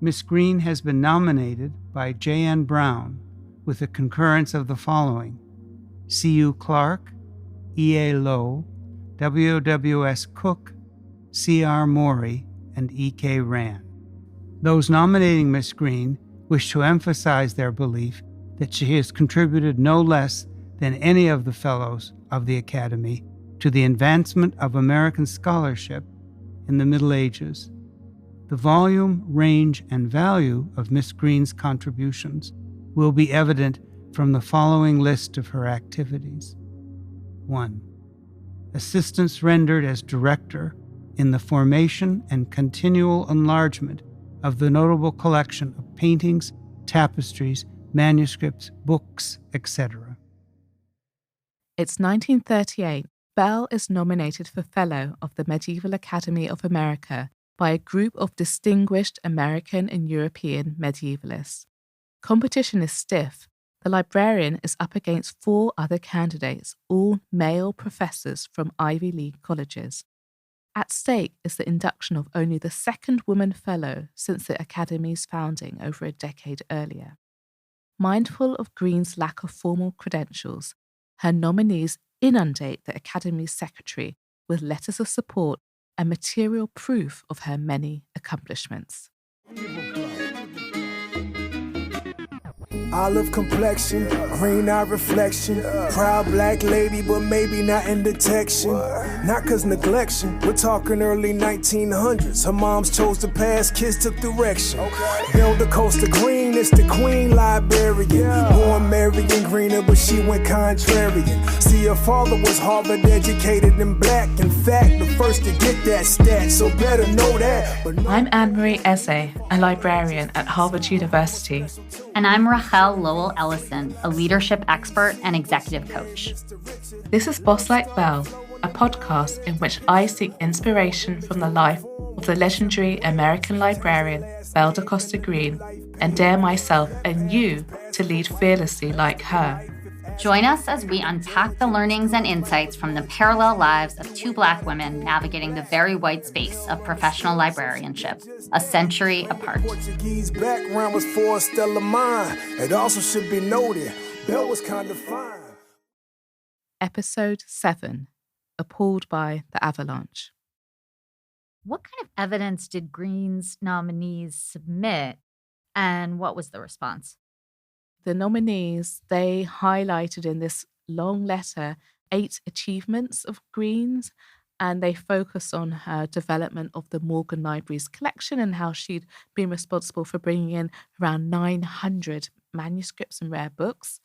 Miss Green has been nominated by J.N. Brown with the concurrence of the following: C.U. Clark, E.A. Lowe, W.W.S. Cook, C.R. Morey, and E.K. Rand. Those nominating Miss Green wish to emphasize their belief that she has contributed no less than any of the fellows of the Academy to the advancement of American scholarship in the Middle Ages. The volume, range, and value of Miss Green's contributions will be evident from the following list of her activities. 1. Assistance rendered as director in the formation and continual enlargement of the notable collection of paintings, tapestries, manuscripts, books, etc. It's 1938. Belle is nominated for Fellow of the Medieval Academy of America by a group of distinguished American and European medievalists. Competition is stiff. The librarian is up against 4 other candidates, all male professors from Ivy League colleges. At stake is the induction of only the second woman fellow since the Academy's founding over a decade earlier. Mindful of Green's lack of formal credentials, her nominees inundate the Academy's secretary with letters of support and material proof of her many accomplishments. Olive complexion, green eye reflection, proud black lady, but maybe not in detection. Not cause neglection, we're talking early 1900s. Her moms chose to pass, kids took direction. Build the coast of green, it's the queen librarian. Born Marion Greener, but she went contrarian. See, her father was Harvard educated and black. In fact, the first to get that stat, so better know that. I'm Anne-Marie Eze, a librarian at Harvard University. And I'm Rachael Lowell Ellison, a leadership expert and executive coach. This is Boss Like Belle, a podcast in which I seek inspiration from the life of the legendary American librarian Belle DeCosta Green and dare myself and you to lead fearlessly like her. Join us as we unpack the learnings and insights from the parallel lives of 2 Black women navigating the very white space of professional librarianship, a century apart. Portuguese background was for Stella Mine. It also should be noted, Belle was kind of fine. Episode 7, Appalled by the Avalanche. What kind of evidence did Green's nominees submit, and what was the response? The nominees, they highlighted in this long letter 8 achievements of Green's, and they focus on her development of the Morgan Library's collection and how she'd been responsible for bringing in around 900 manuscripts and rare books.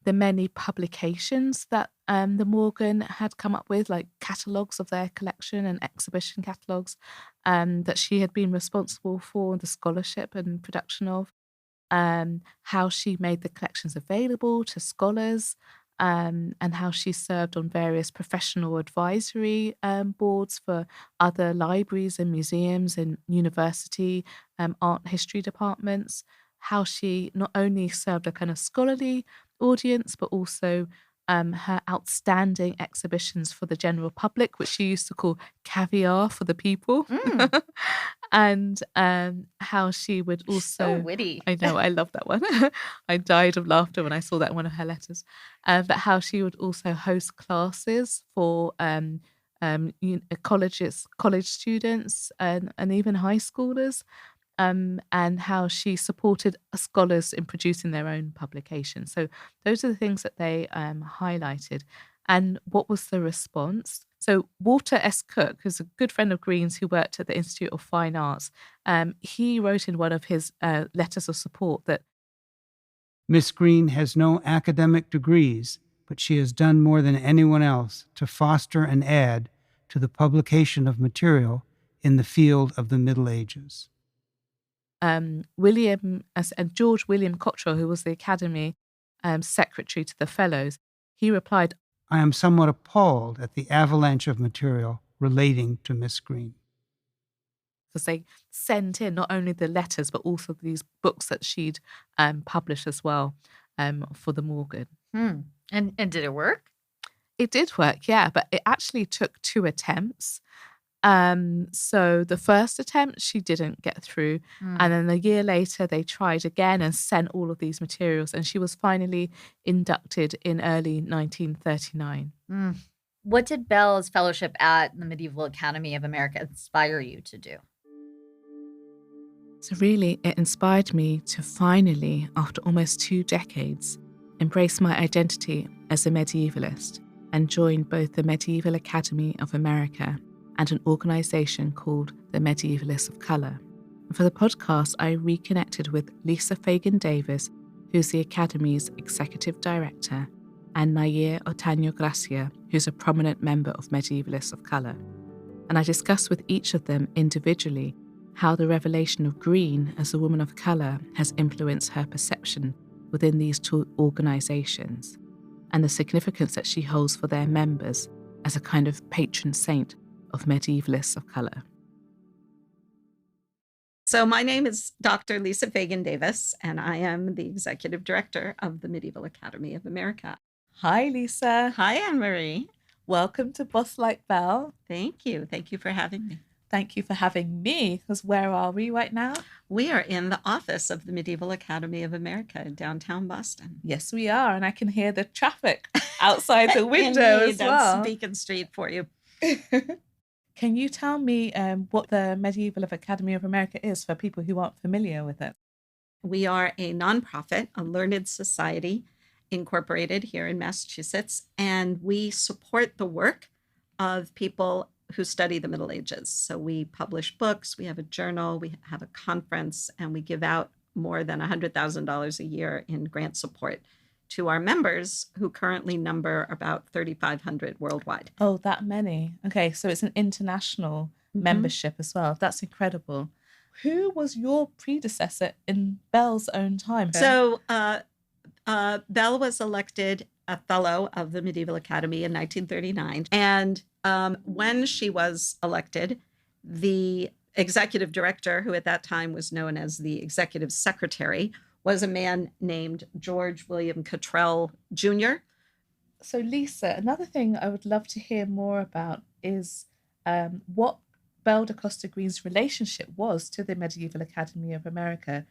The many publications that the Morgan had come up with, like catalogues of their collection and exhibition catalogues that she had been responsible for, the scholarship and production of. How she made the collections available to scholars, and how she served on various professional advisory boards for other libraries and museums and university art history departments, how she not only served a kind of scholarly audience, but also her outstanding exhibitions for the general public, which she used to call caviar for the people. And how she would also... So witty. I know, I love that one. I died of laughter when I saw that in one of her letters. But how she would also host classes for college students and even high schoolers, and how she supported scholars in producing their own publications. So those are the things that they highlighted. And what was the response? So Walter S. Cook, who's a good friend of Green's who worked at the Institute of Fine Arts, he wrote in one of his letters of support that Miss Green has no academic degrees, but she has done more than anyone else to foster and add to the publication of material in the field of the Middle Ages. William and George William Cottrell, who was the Academy secretary to the Fellows, he replied, I am somewhat appalled at the avalanche of material relating to Miss Green. Because they sent in not only the letters, but also these books that she'd published as well for the Morgan. And did it work? It did work, yeah, but it actually took 2 attempts. So the first attempt, she didn't get through. And then a year later, they tried again and sent all of these materials. And she was finally inducted in early 1939. What did Belle's fellowship at the Medieval Academy of America inspire you to do? So really, it inspired me to finally, after almost 2 decades, embrace my identity as a medievalist and join both the Medieval Academy of America and an organisation called the Medievalists of Color. And for the podcast, I reconnected with Lisa Fagin Davis, who's the Academy's Executive Director, and Nahir Otaño Gracia, who's a prominent member of Medievalists of Color. And I discussed with each of them individually how the revelation of green as a woman of colour has influenced her perception within these 2 organisations, and the significance that she holds for their members as a kind of patron saint of medievalists of colour. So my name is Dr. Lisa Fagin Davis, and I am the Executive Director of the Medieval Academy of America. Hi, Lisa. Hi, Anne-Marie. Welcome to Boss Like Belle. Thank you. Thank you for having me. Thank you for having me, because where are we right now? We are in the office of the Medieval Academy of America in downtown Boston. Yes, we are, and I can hear the traffic outside the window as well. That's Beacon Street for you. Can you tell me what the Medieval Academy of America is for people who aren't familiar with it? We are a nonprofit, a learned society incorporated here in Massachusetts, and we support the work of people who study the Middle Ages. So we publish books, we have a journal, we have a conference, and we give out more than $100,000 a year in grant support to our members, who currently number about 3,500 worldwide. Oh, that many. Okay, so it's an international membership as well. That's incredible. Who was your predecessor in Belle's own time? So Belle was elected a fellow of the Medieval Academy in 1939. And when she was elected, the executive director, who at that time was known as the executive secretary, was a man named George William Cottrell Jr. So Lisa, another thing I would love to hear more about is what Belle da Costa Green's relationship was to the Medieval Academy of America.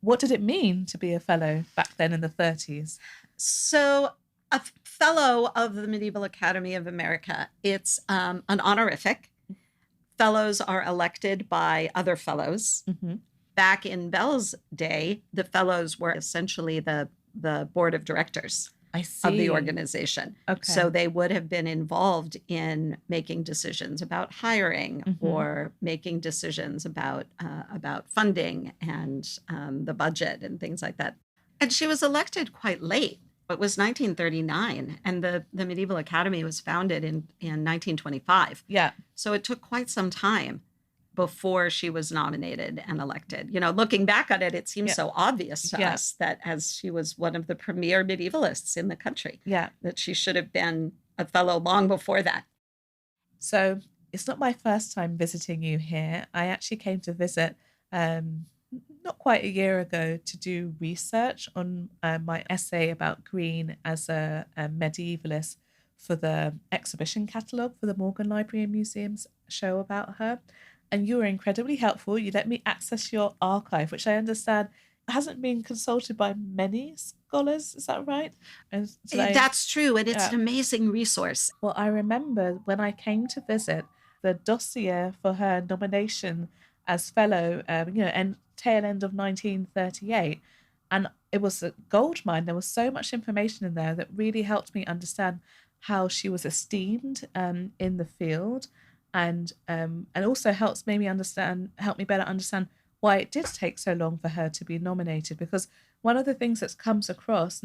What did it mean to be a fellow back then in the 30s? So a fellow of the Medieval Academy of America, it's an honorific. Fellows are elected by other fellows. Back in Belle's day, the fellows were essentially the board of directors of the organization. Okay. So they would have been involved in making decisions about hiring or making decisions about funding and the budget and things like that. And she was elected quite late. It was 1939, and the Medieval Academy was founded in 1925. Yeah. So it took quite some time before she was nominated and elected. You know, looking back on it, it seems so obvious to us that as she was one of the premier medievalists in the country, that she should have been a fellow long before that. So it's not my first time visiting you here. I actually came to visit not quite a year ago to do research on my essay about green as a medievalist for the exhibition catalogue for the Morgan Library and Museum's show about her. And you were incredibly helpful. You let me access your archive, which I understand hasn't been consulted by many scholars. Is that right? And so that's true. And it's an amazing resource. Well, I remember when I came to visit, the dossier for her nomination as fellow, and tail end of 1938. And it was a goldmine. There was so much information in there that really helped me understand how she was esteemed in the field. And also helped me better understand why it did take so long for her to be nominated. Because one of the things that comes across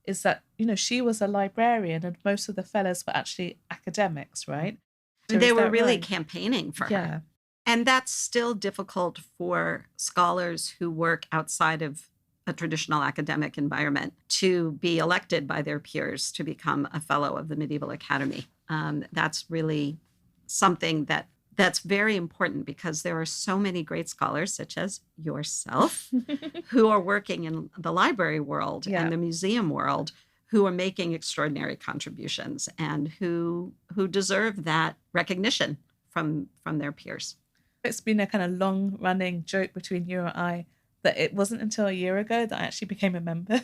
is that, she was a librarian and most of the fellows were actually academics, right? So they were really campaigning for her. Yeah. And that's still difficult for scholars who work outside of a traditional academic environment to be elected by their peers to become a fellow of the Medieval Academy. That's really something that's very important, because there are so many great scholars, such as yourself, who are working in the library world and the museum world, who are making extraordinary contributions and who deserve that recognition from their peers. It's been a kind of long-running joke between you and I that it wasn't until a year ago that I actually became a member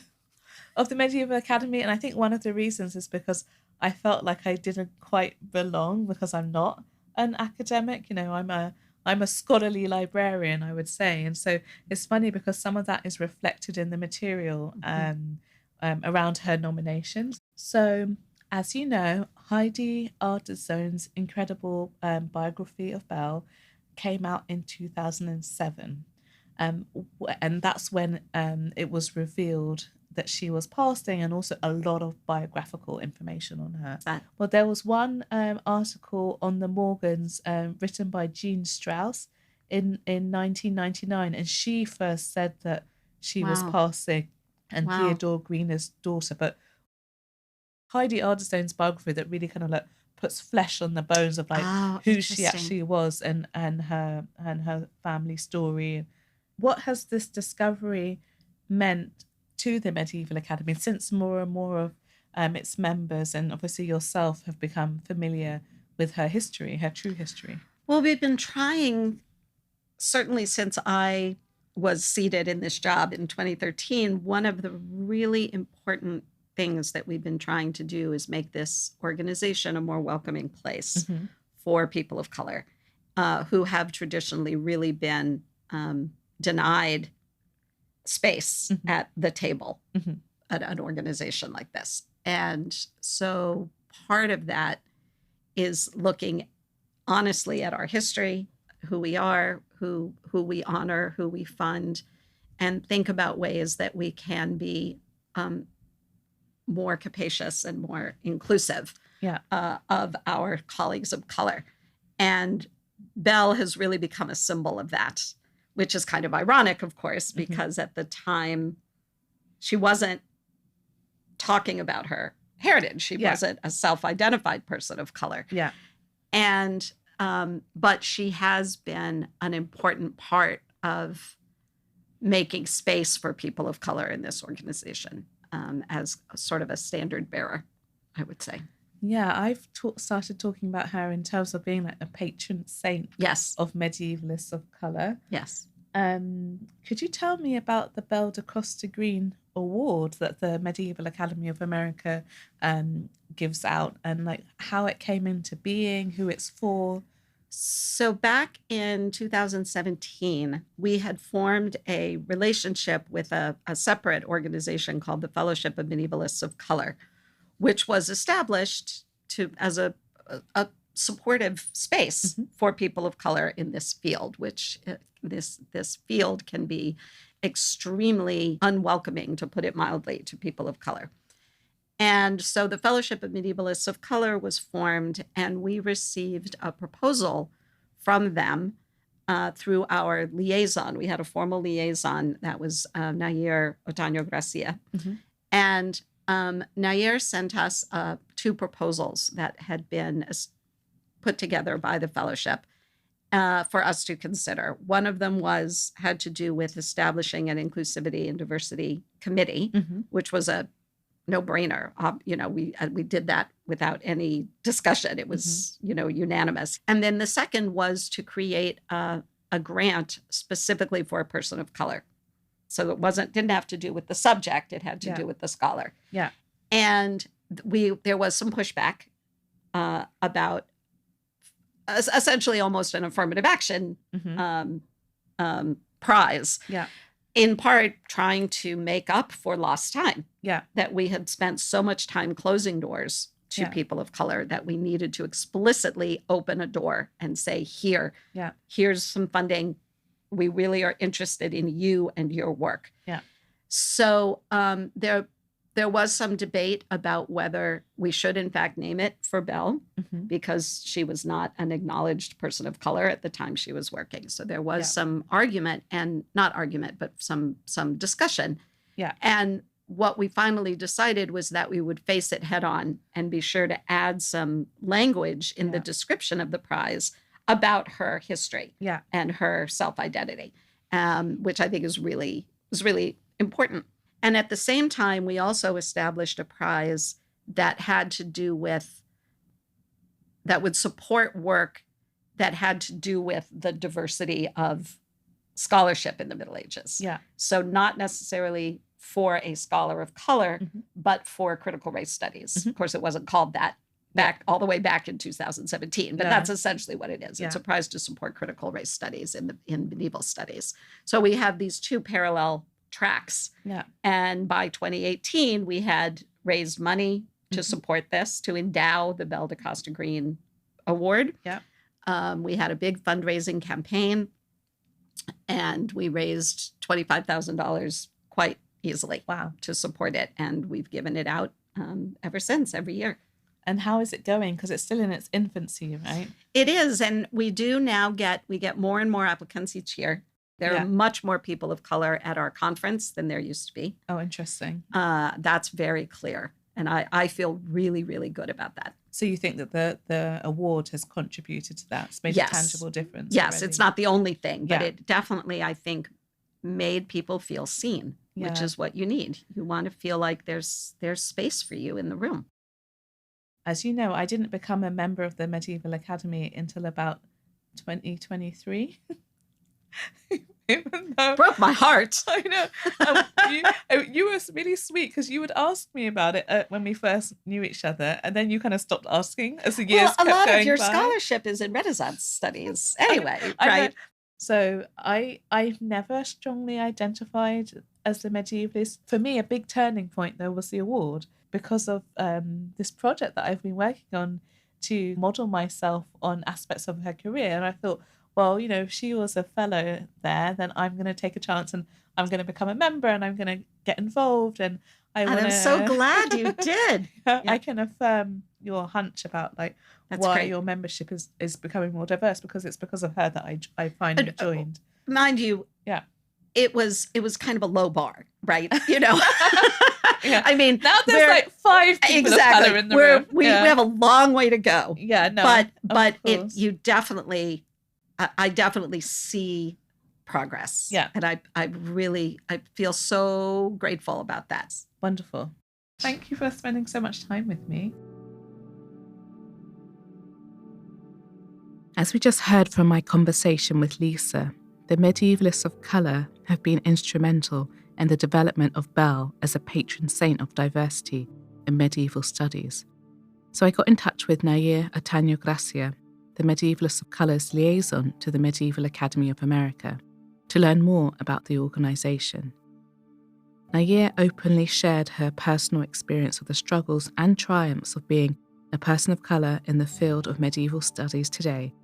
of the Medieval Academy. And I think one of the reasons is because I felt like I didn't quite belong, because I'm not an academic. You know, I'm a scholarly librarian, I would say. And so it's funny because some of that is reflected in the material around her nominations. So, as you know, Heidi Ardezone's incredible biography of Belle came out in 2007. And that's when it was revealed that she was passing, and also a lot of biographical information on her. Well, there was one article on the Morgans written by Jean Strauss in 1999, and she first said that she was passing and Theodore Greener's daughter. But Heidi Ardezone's biography that really kind of like puts flesh on the bones of like who she actually was and her family story. What has this discovery meant to the Medieval Academy, since more and more of its members, and obviously yourself, have become familiar with her history, her true history? Well, we've been trying, certainly since I was seated in this job in 2013, one of the really important things that we've been trying to do is make this organization a more welcoming place for people of color who have traditionally really been denied space at the table at an organization like this. And so part of that is looking honestly at our history, who we are, who we honor, who we fund, and think about ways that we can be more capacious and more inclusive of our colleagues of color. And Belle has really become a symbol of that, which is kind of ironic, of course, because at the time she wasn't talking about her heritage. She wasn't a self-identified person of color. Yeah. And, but she has been an important part of making space for people of color in this organization as sort of a standard bearer, I would say. Yeah, I've started talking about her in terms of being like a patron saint of medievalists of color. Yes. Could you tell me about the Belle de Costa Green Award that the Medieval Academy of America gives out, and like how it came into being, who it's for? So back in 2017, we had formed a relationship with a separate organization called the Fellowship of Medievalists of Color, which was established as a supportive space for people of color in this field, which this field can be extremely unwelcoming, to put it mildly, to people of color. And so the Fellowship of Medievalists of Color was formed, and we received a proposal from them through our liaison. We had a formal liaison that was Nahir Otaño Gracia. And Nahir sent us 2 proposals that had been put together by the fellowship for us to consider. One of them had to do with establishing an inclusivity and diversity committee, which was a no-brainer. We did that without any discussion. It was, unanimous. And then the second was to create a grant specifically for a person of color. So it didn't have to do with the subject. It had to do with the scholar. Yeah. And there was some pushback about essentially almost an affirmative action prize. Yeah. In part trying to make up for lost time. Yeah. That we had spent so much time closing doors to people of color that we needed to explicitly open a door and say, here's some funding. We really are interested in you and your work. Yeah. So there was some debate about whether we should in fact name it for Belle, because she was not an acknowledged person of color at the time she was working. So there was some argument, and not argument, but some discussion. Yeah. And what we finally decided was that we would face it head on and be sure to add some language in the description of the prize about her history and her self-identity, which I think was really important. And at the same time, we also established a prize that had to do with, that would support work that had to do with the diversity of scholarship in the Middle Ages. Yeah. So not necessarily for a scholar of color, Mm-hmm. but for critical race studies. Of course, it wasn't called that all the way back in 2017, but that's essentially what it is. It's a prize to support critical race studies in medieval studies. So we have these two parallel tracks. Yeah. And by 2018, we had raised money to support this, to endow the Belle de Costa Green Award. Yeah. We had a big fundraising campaign, and we raised $25,000 quite easily. Wow. To support it. And we've given it out ever since, every year. And how is it going? Because it's still in its infancy, right? It is. And we do now get more and more applicants each year. There are much more people of color at our conference than there used to be. Oh, interesting. That's very clear. And I feel really, really good about that. So you think that the award has contributed to that? It's made a tangible difference? Yes, already? it's not the only thing, but it definitely, I think, made people feel seen, which is what you need. You want to feel like there's space for you in the room. As you know, I didn't become a member of the Medieval Academy until about 2023. Even though, broke my heart. I know. You were really sweet because you would ask me about it when we first knew each other, and then you kind of stopped asking as the years kept going by. A lot of your scholarship is in Renaissance studies anyway, right? So I've never strongly identified as the medievalist. For me, a big turning point, though, was the award because of this project that I've been working on to model myself on aspects of her career. And I thought, well, you know, if she was a fellow there, then I'm going to take a chance and I'm going to become a member and I'm going to get involved. And I'm so glad you did. I can affirm your hunch about That's why great. Your membership is becoming more diverse, because it's because of her that I finally joined. Mind you, it was kind of a low bar, right? You know. I mean, now there's 5 people of color in the room. We have a long way to go. Yeah, no. But I definitely see progress. Yeah. And I feel so grateful about that. Wonderful. Thank you for spending so much time with me. As we just heard from my conversation with Lisa, the Medievalists of Color have been instrumental in the development of Belle as a patron saint of diversity in medieval studies. So I got in touch with Nahir Otaño Gracia, the Medievalists of Color's liaison to the Medieval Academy of America, to learn more about the organisation. Nahir openly shared her personal experience of the struggles and triumphs of being a person of colour in the field of medieval studies today,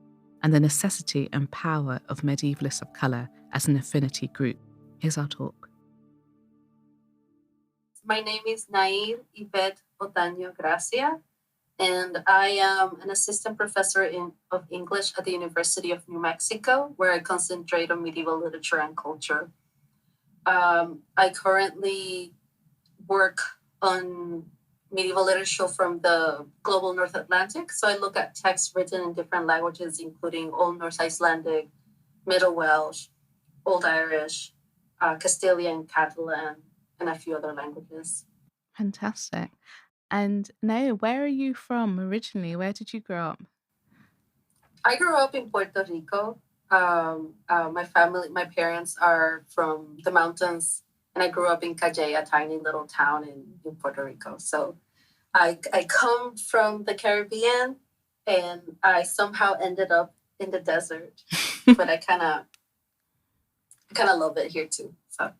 and the necessity and power of Medievalists of Colour as an affinity group. Here's our talk. My name is Nahir Otaño Gracia, and I am an assistant professor of English at the University of New Mexico, where I concentrate on medieval literature and culture. I currently work on medieval literature from the global North Atlantic. So I look at texts written in different languages, including Old North Icelandic, Middle Welsh, Old Irish, Castilian, Catalan, and a few other languages. Fantastic. And Nahir, where are you from originally? Where did you grow up? I grew up in Puerto Rico. My parents are from the mountains, and I grew up in Cajay, a tiny little town in Puerto Rico. So I come from the Caribbean, and I somehow ended up in the desert, but I kind of love it here too. So.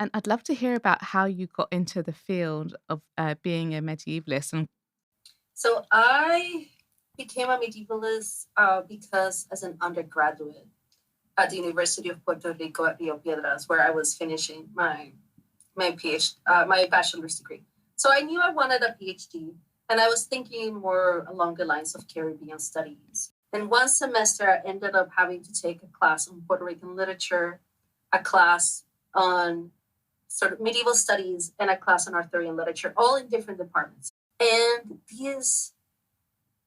And I'd love to hear about how you got into the field of being a medievalist. So I became a medievalist because as an undergraduate at the University of Puerto Rico at Rio Piedras, where I was finishing my PhD, my bachelor's degree. So I knew I wanted a PhD, and I was thinking more along the lines of Caribbean studies. And one semester, I ended up having to take a class on Puerto Rican literature, a class on sort of medieval studies, and a class on Arthurian literature, all in different departments. And these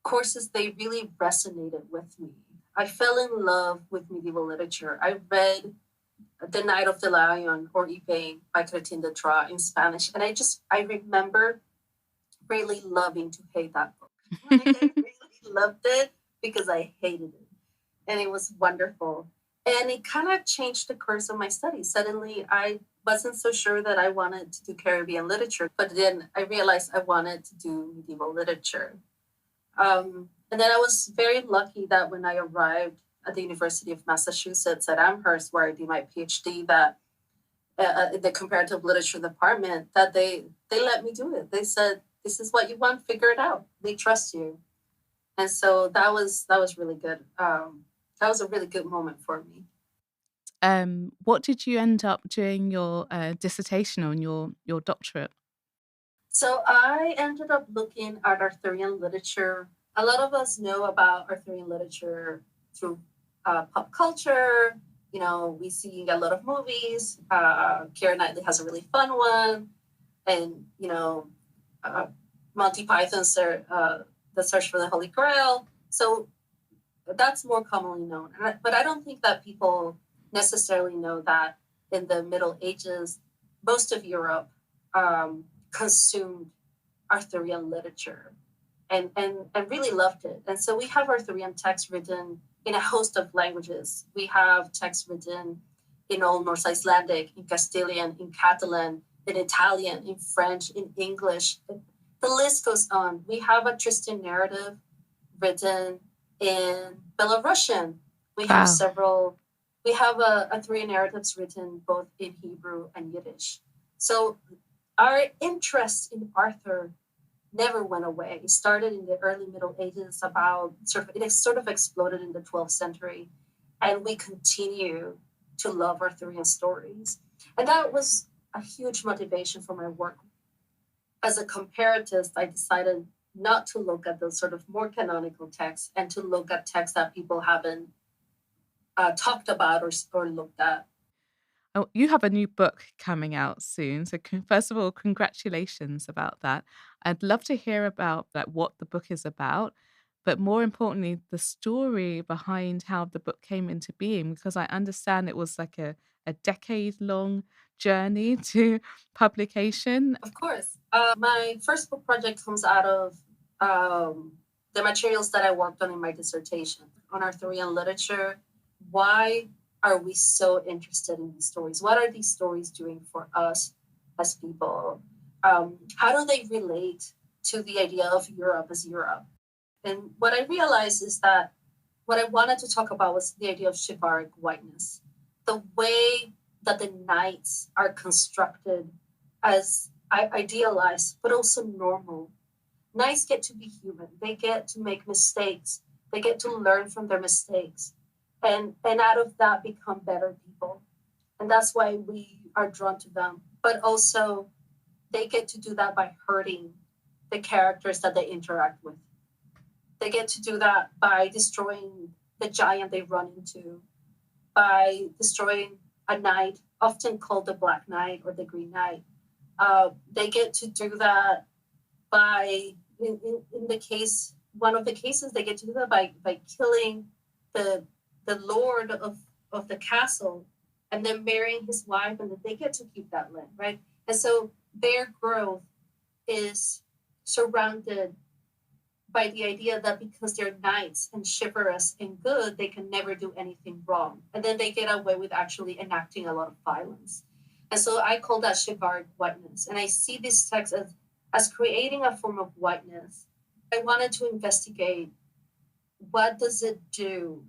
courses, they really resonated with me. I fell in love with medieval literature. I read The Night of the Lion, or Ipe, by Cretin de Troyes in Spanish. And I remember really loving to hate that book. I really loved it. because I hated it. And it was wonderful. And it kind of changed the course of my studies. Suddenly, I wasn't so sure that I wanted to do Caribbean literature, but then I realized I wanted to do medieval literature. And then I was very lucky that when I arrived at the University of Massachusetts at Amherst, where I did my PhD, that in the comparative literature department, that they let me do it. They said, "This is what you want, figure it out. We trust you." And so that was really good. That was a really good moment for me. What did you end up doing your dissertation on, your doctorate? So I ended up looking at Arthurian literature. A lot of us know about Arthurian literature through pop culture. You know, we see a lot of movies. Keira Knightley has a really fun one. And, you know, Monty Python's The Search for the Holy Grail. So that's more commonly known. But I don't think that people necessarily know that in the Middle Ages, most of Europe consumed Arthurian literature and really loved it. And so we have Arthurian texts written in a host of languages. We have texts written in Old Norse Icelandic, in Castilian, in Catalan, in Italian, in French, in English. The list goes on. We have a Tristan narrative written in Belarusian. We have several. We have Arthurian narratives written both in Hebrew and Yiddish. So our interest in Arthur never went away. It started in the early Middle Ages, it sort of exploded in the 12th century, and we continue to love Arthurian stories. And that was a huge motivation for my work. As a comparatist, I decided not to look at those sort of more canonical texts and to look at texts that people haven't talked about or looked at. Oh, you have a new book coming out soon. So first of all, congratulations about that. I'd love to hear about what the book is about, but more importantly, the story behind how the book came into being, because I understand it was like a decade-long journey to publication. Of course. My first book project comes out of the materials that I worked on in my dissertation on Arthurian literature. Why are we so interested in these stories? What are these stories doing for us as people? How do they relate to the idea of Europe as Europe? And what I realized is that what I wanted to talk about was the idea of chivalric whiteness, the way that the knights are constructed as idealized, but also normal. Knights get to be human. They get to make mistakes. They get to learn from their mistakes. And out of that become better people. And that's why we are drawn to them. But also they get to do that by hurting the characters that they interact with. They get to do that by destroying the giant they run into, by destroying a knight, often called the Black Knight or the Green Knight. They get to do that by, in the case, one of the cases, they get to do that by killing the lord of the castle and then marrying his wife, and that they get to keep that land, right? And so their growth is surrounded by the idea that because they're knights and chivalrous and good, they can never do anything wrong. And then they get away with actually enacting a lot of violence. And so I call that chivalric whiteness. And I see this text as creating a form of whiteness. I wanted to investigate, what does it do?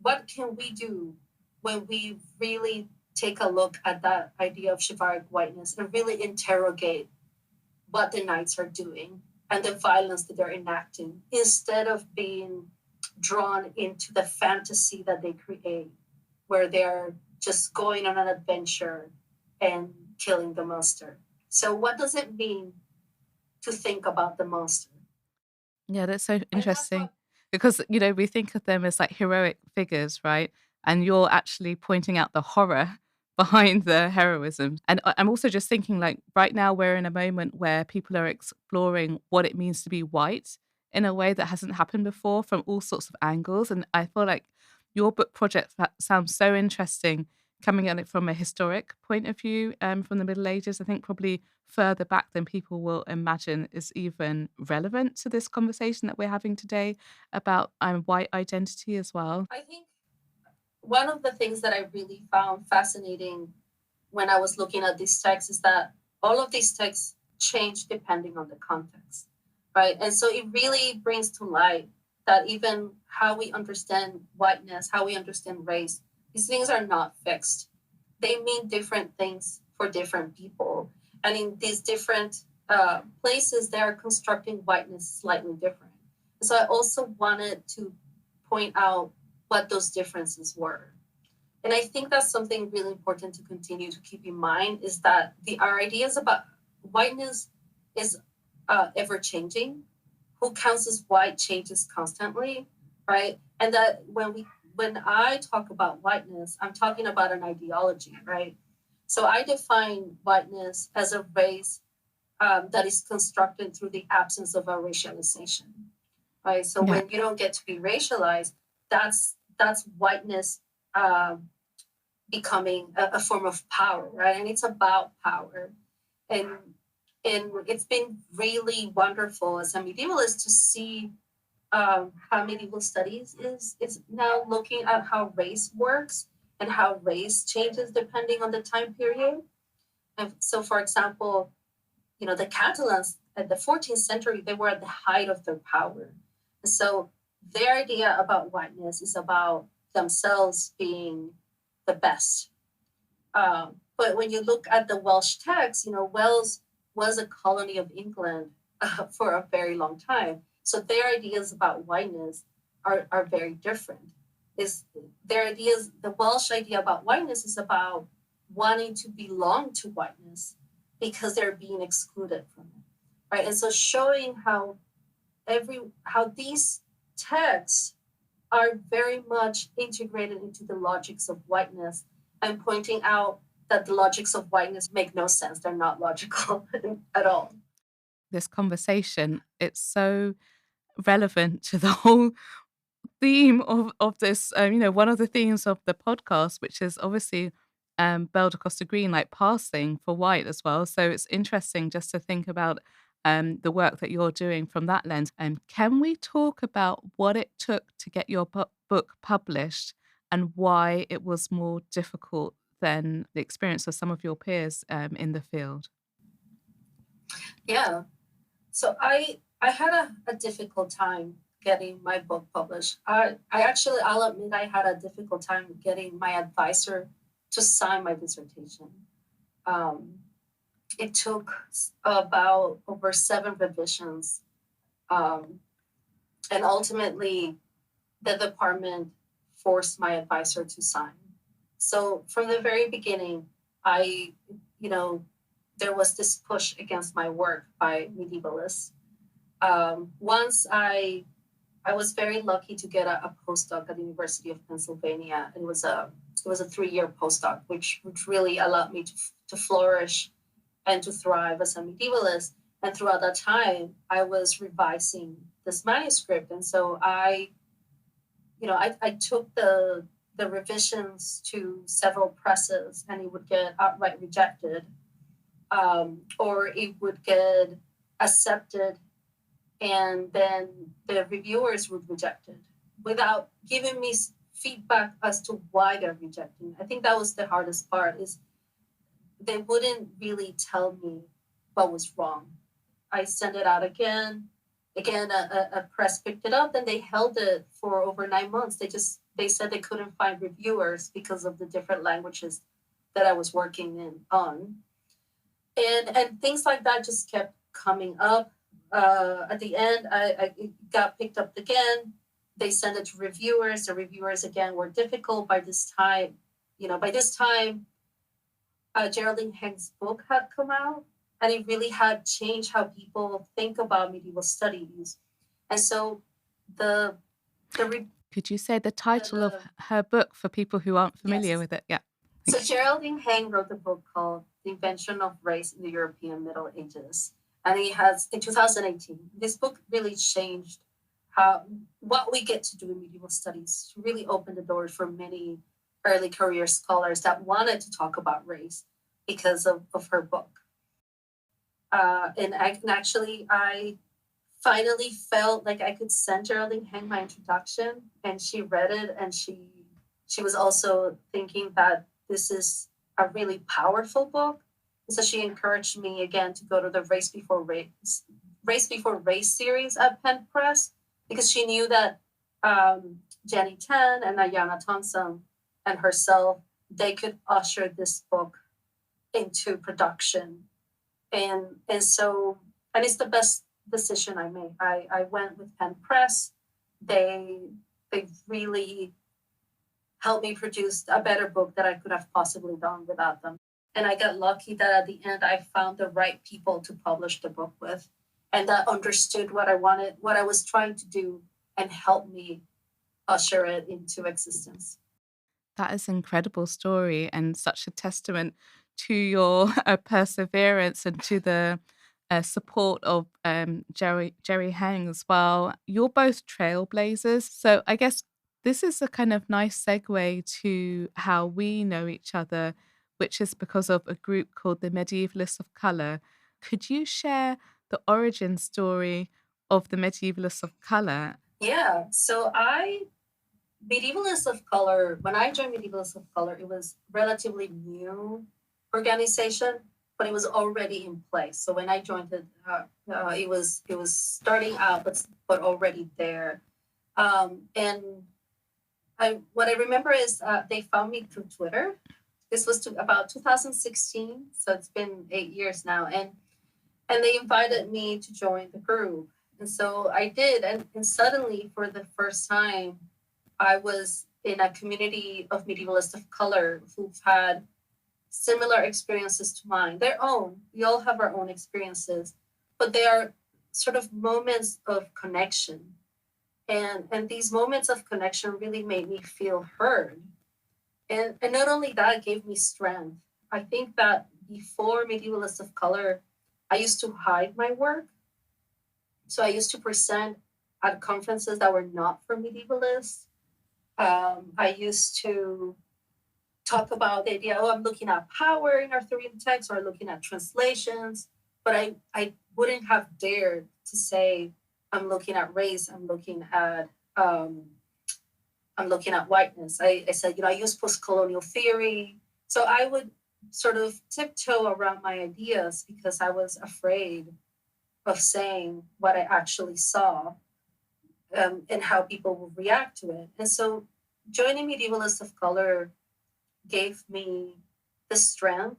What can we do when we really take a look at that idea of chivalric whiteness and really interrogate what the knights are doing and the violence that they're enacting, instead of being drawn into the fantasy that they create, where they're just going on an adventure and killing the monster. So what does it mean to think about the monster? Yeah, that's so interesting. Because, we think of them as like heroic figures, right? And you're actually pointing out the horror behind the heroism. And I'm also just thinking, like, right now we're in a moment where people are exploring what it means to be white in a way that hasn't happened before from all sorts of angles. And I feel like your book project sounds so interesting, coming at it from a historic point of view, from the Middle Ages, I think probably further back than people will imagine is even relevant to this conversation that we're having today about white identity as well. I think one of the things that I really found fascinating when I was looking at these texts is that all of these texts change depending on the context, right? And so it really brings to light that even how we understand whiteness, how we understand race, these things are not fixed. They mean different things for different people. And in these different places, they are constructing whiteness slightly different. And so I also wanted to point out what those differences were. And I think that's something really important to continue to keep in mind, is that our ideas about whiteness is ever changing. Who counts as white changes constantly, right? And that when I talk about whiteness, I'm talking about an ideology, right? So I define whiteness as a race that is constructed through the absence of a racialization, right? So when you don't get to be racialized, that's whiteness becoming a form of power, right? And it's about power. And it's been really wonderful as a medievalist to see how medieval studies is now looking at how race works and how race changes depending on the time period. And so, for example, the Catalans at the 14th century, they were at the height of their power. And so their idea about whiteness is about themselves being the best. But when you look at the Welsh text, Wales was a colony of England for a very long time. So their ideas about whiteness are very different. The Welsh idea about whiteness is about wanting to belong to whiteness because they're being excluded from it, right? And so showing how these texts are very much integrated into the logics of whiteness, and pointing out that the logics of whiteness make no sense. They're not logical at all. This conversation, it's so relevant to the whole theme of this, one of the themes of the podcast, which is obviously Belle de Costa Green, like passing for white as well. So it's interesting just to think about the work that you're doing from that lens. And can we talk about what it took to get your book published and why it was more difficult than the experience of some of your peers in the field? Yeah. So I had a difficult time getting my book published. I'll admit I had a difficult time getting my advisor to sign my dissertation. It took about over 7 revisions. And ultimately, the department forced my advisor to sign. So from the very beginning, there was this push against my work by medievalists. Once I was very lucky to get a postdoc at the University of Pennsylvania. It was a 3-year postdoc, which really allowed me to flourish and to thrive as a medievalist. And throughout that time, I was revising this manuscript. And so I took the revisions to several presses, and it would get outright rejected, or it would get accepted, and then the reviewers would reject it without giving me feedback as to why they're rejecting. I think that was the hardest part, is they wouldn't really tell me what was wrong. I sent it out again, a press picked it up, and they held it for over 9 months. They said they couldn't find reviewers because of the different languages that I was working on. And things like that just kept coming up. At the end, it got picked up again. They sent it to reviewers. The reviewers, again, were difficult. By this time, Geraldine Heng's book had come out, and it really had changed how people think about medieval studies. And so Could you say the title of her book for people who aren't familiar with it? Yeah. So Geraldine Heng wrote a book called The Invention of Race in the European Middle Ages. And he has, in 2018, this book really changed what we get to do in medieval studies, to really open the doors for many early career scholars that wanted to talk about race because of her book. And I finally felt like I could send Geraldine Hang my introduction, and she read it, and she was also thinking that this is a really powerful book. And so she encouraged me again to go to the Race Before Race series at Penn Press, because she knew that Jenny Tan and Ayanna Thompson and herself, they could usher this book into production. And it's the best decision I made. I went with Penn Press. They really helped me produce a better book that I could have possibly done without them. And I got lucky that at the end I found the right people to publish the book with, and that understood what I wanted, what I was trying to do, and helped me usher it into existence. That is an incredible story and such a testament to your perseverance and to the support of Jerry Hang as well. You're both trailblazers. So I guess this is a kind of nice segue to how we know each other, which is because of a group called the Medievalists of Color. Could you share the origin story of the Medievalists of Color? Yeah, so Medievalists of Color, when I joined Medievalists of Color, it was relatively new organization, but it was already in place. So when I joined it, it was starting out, but already there. And what I remember is they found me through Twitter. This was about 2016, so it's been 8 years now, and they invited me to join the group, and so I did, and suddenly, for the first time, I was in a community of medievalists of color who've had similar experiences to mine, their own. We all have our own experiences, but they are sort of moments of connection. And these moments of connection really made me feel heard. And not only that, it gave me strength. I think that before Medievalists of Color, I used to hide my work. So I used to present at conferences that were not for medievalists. I used to talk about the idea, I'm looking at power in Arthurian texts, or looking at translations, but I wouldn't have dared to say, I'm looking at race, I'm looking at whiteness. I said, I use post-colonial theory. So I would sort of tiptoe around my ideas because I was afraid of saying what I actually saw, and how people will react to it. And so joining Medievalists of Color gave me the strength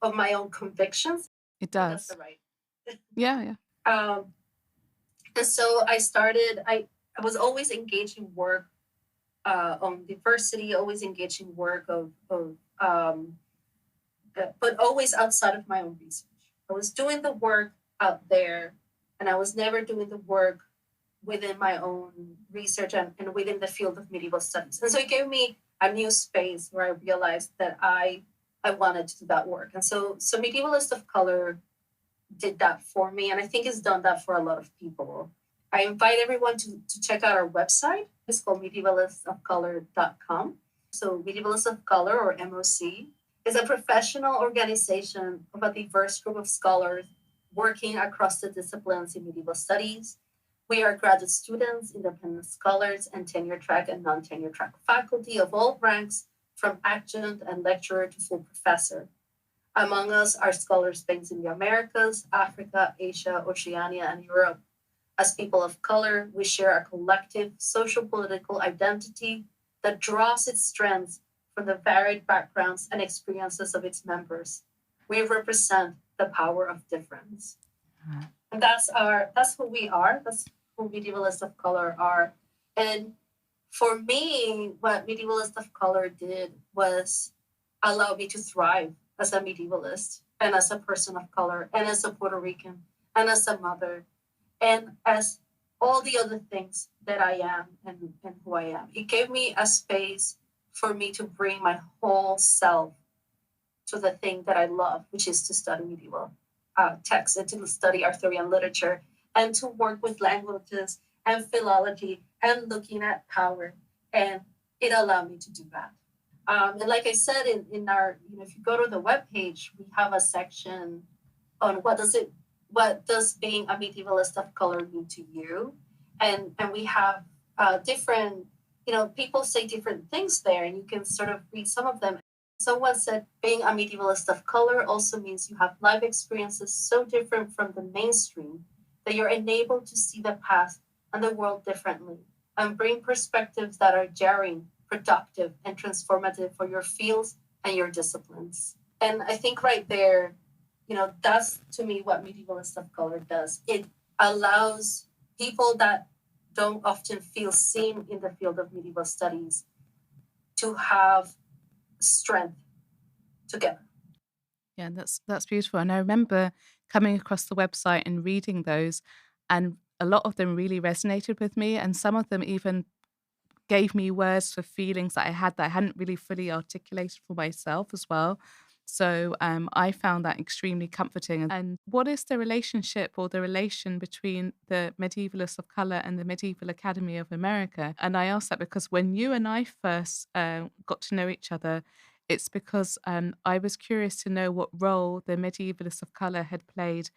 of my own convictions. It does. That's right. Yeah. And so I was always engaged in work on diversity, always engaged in work but always outside of my own research. I was doing the work out there, and I was never doing the work within my own research and within the field of medieval studies. And so it gave me a new space where I realized that I wanted to do that work. And so Medievalists of Color did that for me, and I think it's done that for a lot of people. I invite everyone to check out our website. It's called medievalistofcolor.com. So Medievalists of Color, or MOC, is a professional organization of a diverse group of scholars working across the disciplines in medieval studies. We are graduate students, independent scholars, and tenure-track and non-tenure-track faculty of all ranks, from adjunct and lecturer to full professor. Among us are scholars based in the Americas, Africa, Asia, Oceania, and Europe. As people of color, we share a collective social-political identity that draws its strengths from the varied backgrounds and experiences of its members. We represent the power of difference. And that's who we are. That's who Medievalists of Color are. And for me, what Medievalists of Color did was allow me to thrive as a medievalist, and as a person of color, and as a Puerto Rican, and as a mother, and as all the other things that I am and who I am. It gave me a space for me to bring my whole self to the thing that I love, which is to study medieval texts and to study Arthurian literature and to work with languages and philology and looking at power. And it allowed me to do that. And like I said, in our, if you go to the webpage, we have a section on what does being a medievalist of color mean to you, and we have different, people say different things there, and you can sort of read some of them. Someone said being a medievalist of color also means you have life experiences so different from the mainstream that you're enabled to see the past and the world differently and bring perspectives that are jarring, productive, and transformative for your fields and your disciplines. And I think right there, that's to me what medievalist of color does. It allows people that don't often feel seen in the field of medieval studies to have strength together. Yeah, that's beautiful. And I remember coming across the website and reading those, and a lot of them really resonated with me, and some of them even gave me words for feelings that I hadn't really fully articulated for myself as well. So I found that extremely comforting. And what is the relationship or the relation between the Medievalists of Color and the Medieval Academy of America? And I ask that because when you and I first got to know each other, it's because I was curious to know what role the Medievalists of Color had played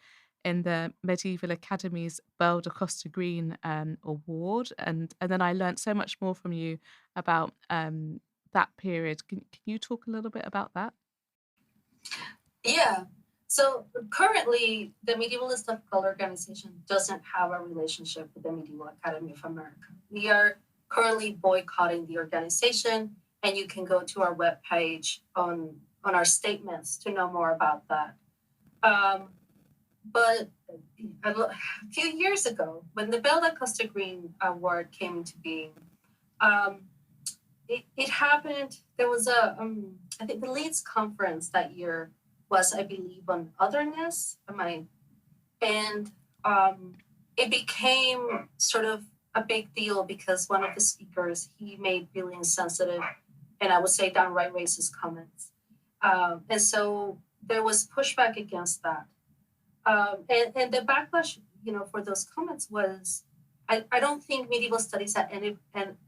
in the Medieval Academy's Belle de Costa Green award. And then I learned so much more from you about that period. Can you talk a little bit about that? Yeah. So currently, the Medievalist of Color organization doesn't have a relationship with the Medieval Academy of America. We are currently boycotting the organization, and you can go to our webpage on our statements to know more about that. But a few years ago, when the Belle de Costa Green Award came into being, it happened. There was I think the Leeds conference that year was, I believe, on otherness. And it became sort of a big deal because one of the speakers, he made really insensitive and I would say downright racist comments. And so there was pushback against that. And the backlash, for those comments was, I don't think medieval studies had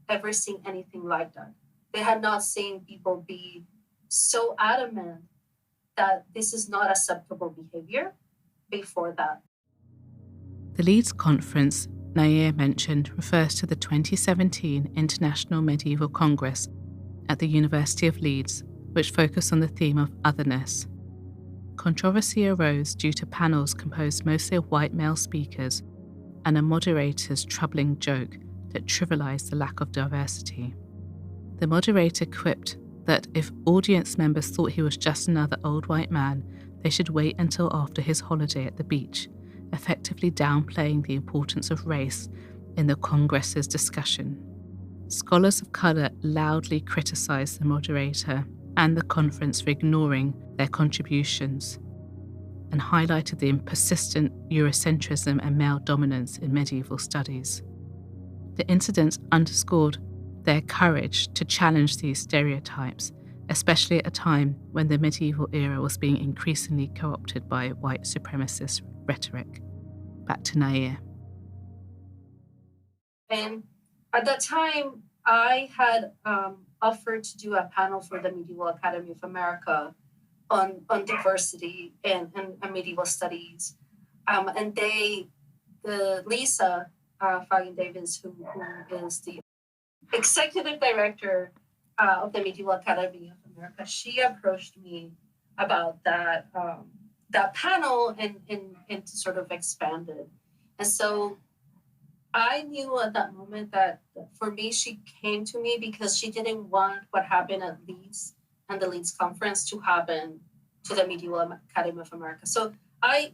ever seen anything like that. They had not seen people be so adamant that this is not acceptable behavior before that. The Leeds conference Nahir mentioned refers to the 2017 International Medieval Congress at the University of Leeds, which focused on the theme of otherness. Controversy arose due to panels composed mostly of white male speakers and a moderator's troubling joke that trivialized the lack of diversity. The moderator quipped that if audience members thought he was just another old white man, they should wait until after his holiday at the beach, effectively downplaying the importance of race in the Congress's discussion. Scholars of colour loudly criticised the moderator and the conference for ignoring their contributions and highlighted the persistent Eurocentrism and male dominance in medieval studies. The incident underscored their courage to challenge these stereotypes, especially at a time when the medieval era was being increasingly co-opted by white supremacist rhetoric. Back to Nahir. And at that time, I had offered to do a panel for the Medieval Academy of America on diversity and medieval studies. And Lisa Fagin Davis, who is the executive director of the Medieval Academy of America, she approached me about that panel and to sort of expand it. And so I knew at that moment that for me, she came to me because she didn't want what happened at Leeds and the Leeds conference to happen to the Medieval Academy of America. So I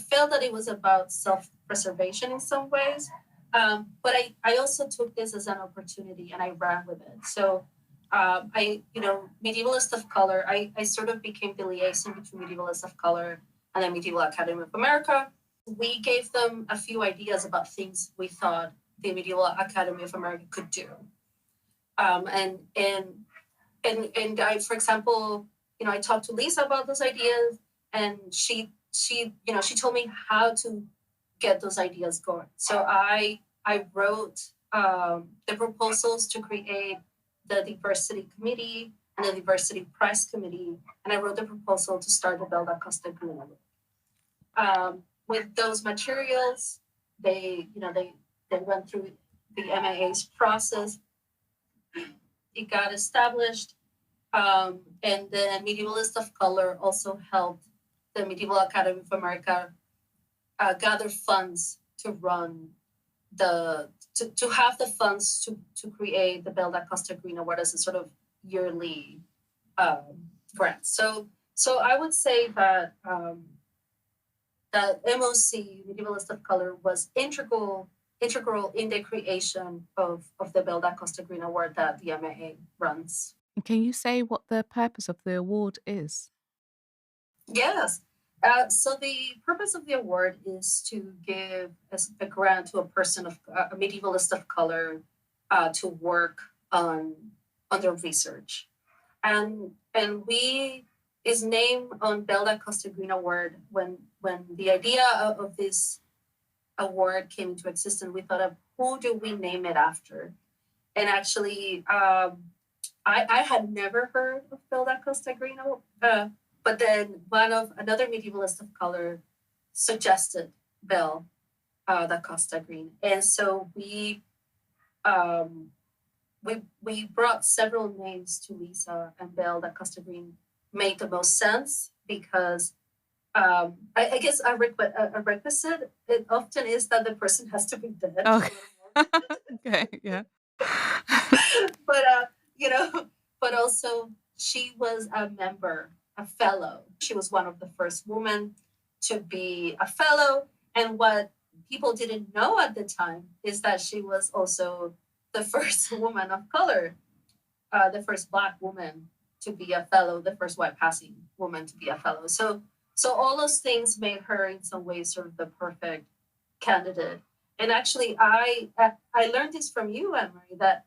felt that it was about self-preservation in some ways, but I also took this as an opportunity and I ran with it. So Medievalists of Color, I sort of became the liaison between Medievalists of Color and the Medieval Academy of America. We gave them a few ideas about things we thought the Medieval Academy of America could do. And I, for example, I talked to Lisa about those ideas, and she told me how to get those ideas going. So I wrote the proposals to create the diversity committee. and the Diversity Prize Committee, and I wrote the proposal to start the Belle Costa Green Award. With those materials, they went through the MAA's process. It got established, and the Medievalists of Color also helped the Medieval Academy of America gather funds to run to have the funds to create the Belle da Costa Green Award as a sort of yearly grant. So I would say that that MOC, Medievalist of Color, was integral in the creation of the Belle da Costa Green Award that the MAA runs. And can you say what the purpose of the award is? Yes. So the purpose of the award is to give a grant to a person of a medievalist of color to work on their research, and we is named on Belle da Costa Green Award when the idea of this award came into existence. We thought of who do we name it after, and actually I had never heard of Belle da Costa Green Award. But then another medievalist of color suggested Belle da Costa Green, and so we brought several names to Lisa, and Belle da Costa Green made the most sense because I guess a requisite it often is that the person has to be dead. Okay. Okay. Yeah. But also she was a fellow. She was one of the first women to be a fellow. And what people didn't know at the time is that she was also the first woman of color, the first Black woman to be a fellow, the first white passing woman to be a fellow. So all those things made her in some ways sort of the perfect candidate. And actually, I learned this from you, Anne-Marie, that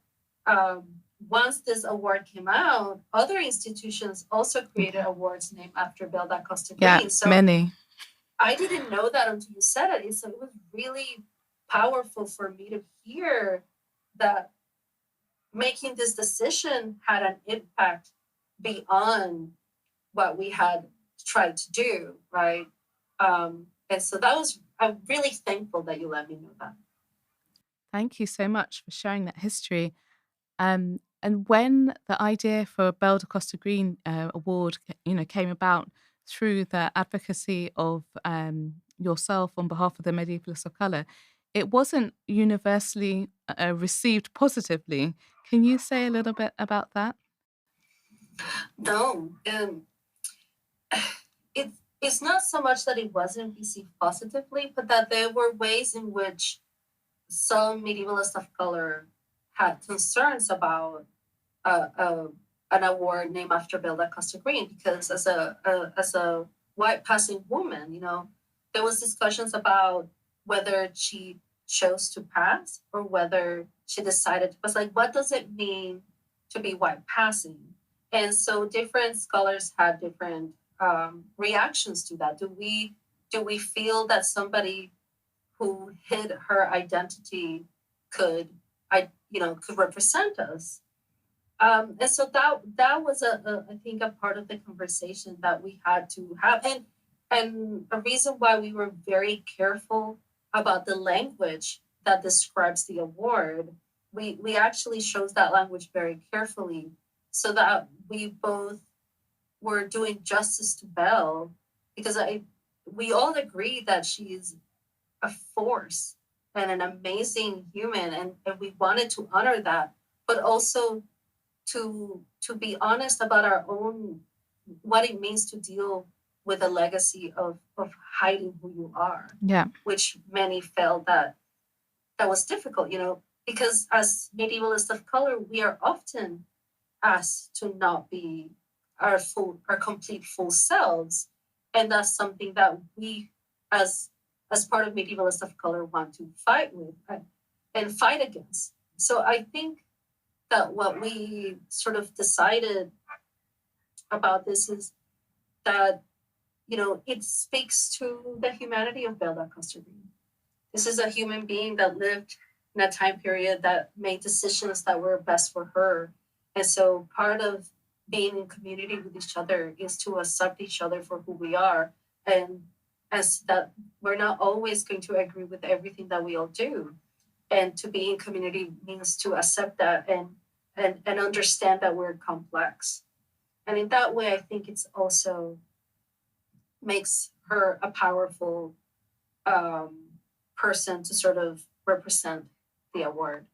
once this award came out, other institutions also created awards named after Belle da Costa Green. Yeah, so many. I didn't know that until you said it. So it was really powerful for me to hear that making this decision had an impact beyond what we had tried to do, right? And so I'm really thankful that you let me know that. Thank you so much for sharing that history. And when the idea for Belle da Costa Green Award, came about through the advocacy of yourself on behalf of the Medievalists of Color, it wasn't universally received positively. Can you say a little bit about that? No, it's not so much that it wasn't received positively, but that there were ways in which some medievalists of color had concerns about an award named after Belle da Costa Green, because as a white passing woman, there was discussions about whether she chose to pass or whether she decided to pass. Like, what does it mean to be white passing? And so different scholars had different reactions to that. Do we feel that somebody who hid her identity could represent us? And so that was I think a part of the conversation that we had to have, and a reason why we were very careful about the language that describes the award. We actually chose that language very carefully so that we both were doing justice to Belle, because we all agree that she is a force and an amazing human, and we wanted to honor that, but also to be honest about our own, what it means to deal with a legacy of hiding who you are. Yeah. Which many felt that was difficult, because as medievalists of color, we are often asked to not be our complete full selves. And that's something that we as part of medievalists of color want to fight with and fight against. So I think that what we sort of decided about this is that, it speaks to the humanity of Belle da Costa Green. This is a human being that lived in a time period that made decisions that were best for her. And so part of being in community with each other is to accept each other for who we are, and as that we're not always going to agree with everything that we all do. And to be in community means to accept that and understand that we're complex. And in that way, I think it's also makes her a powerful person to sort of represent the award.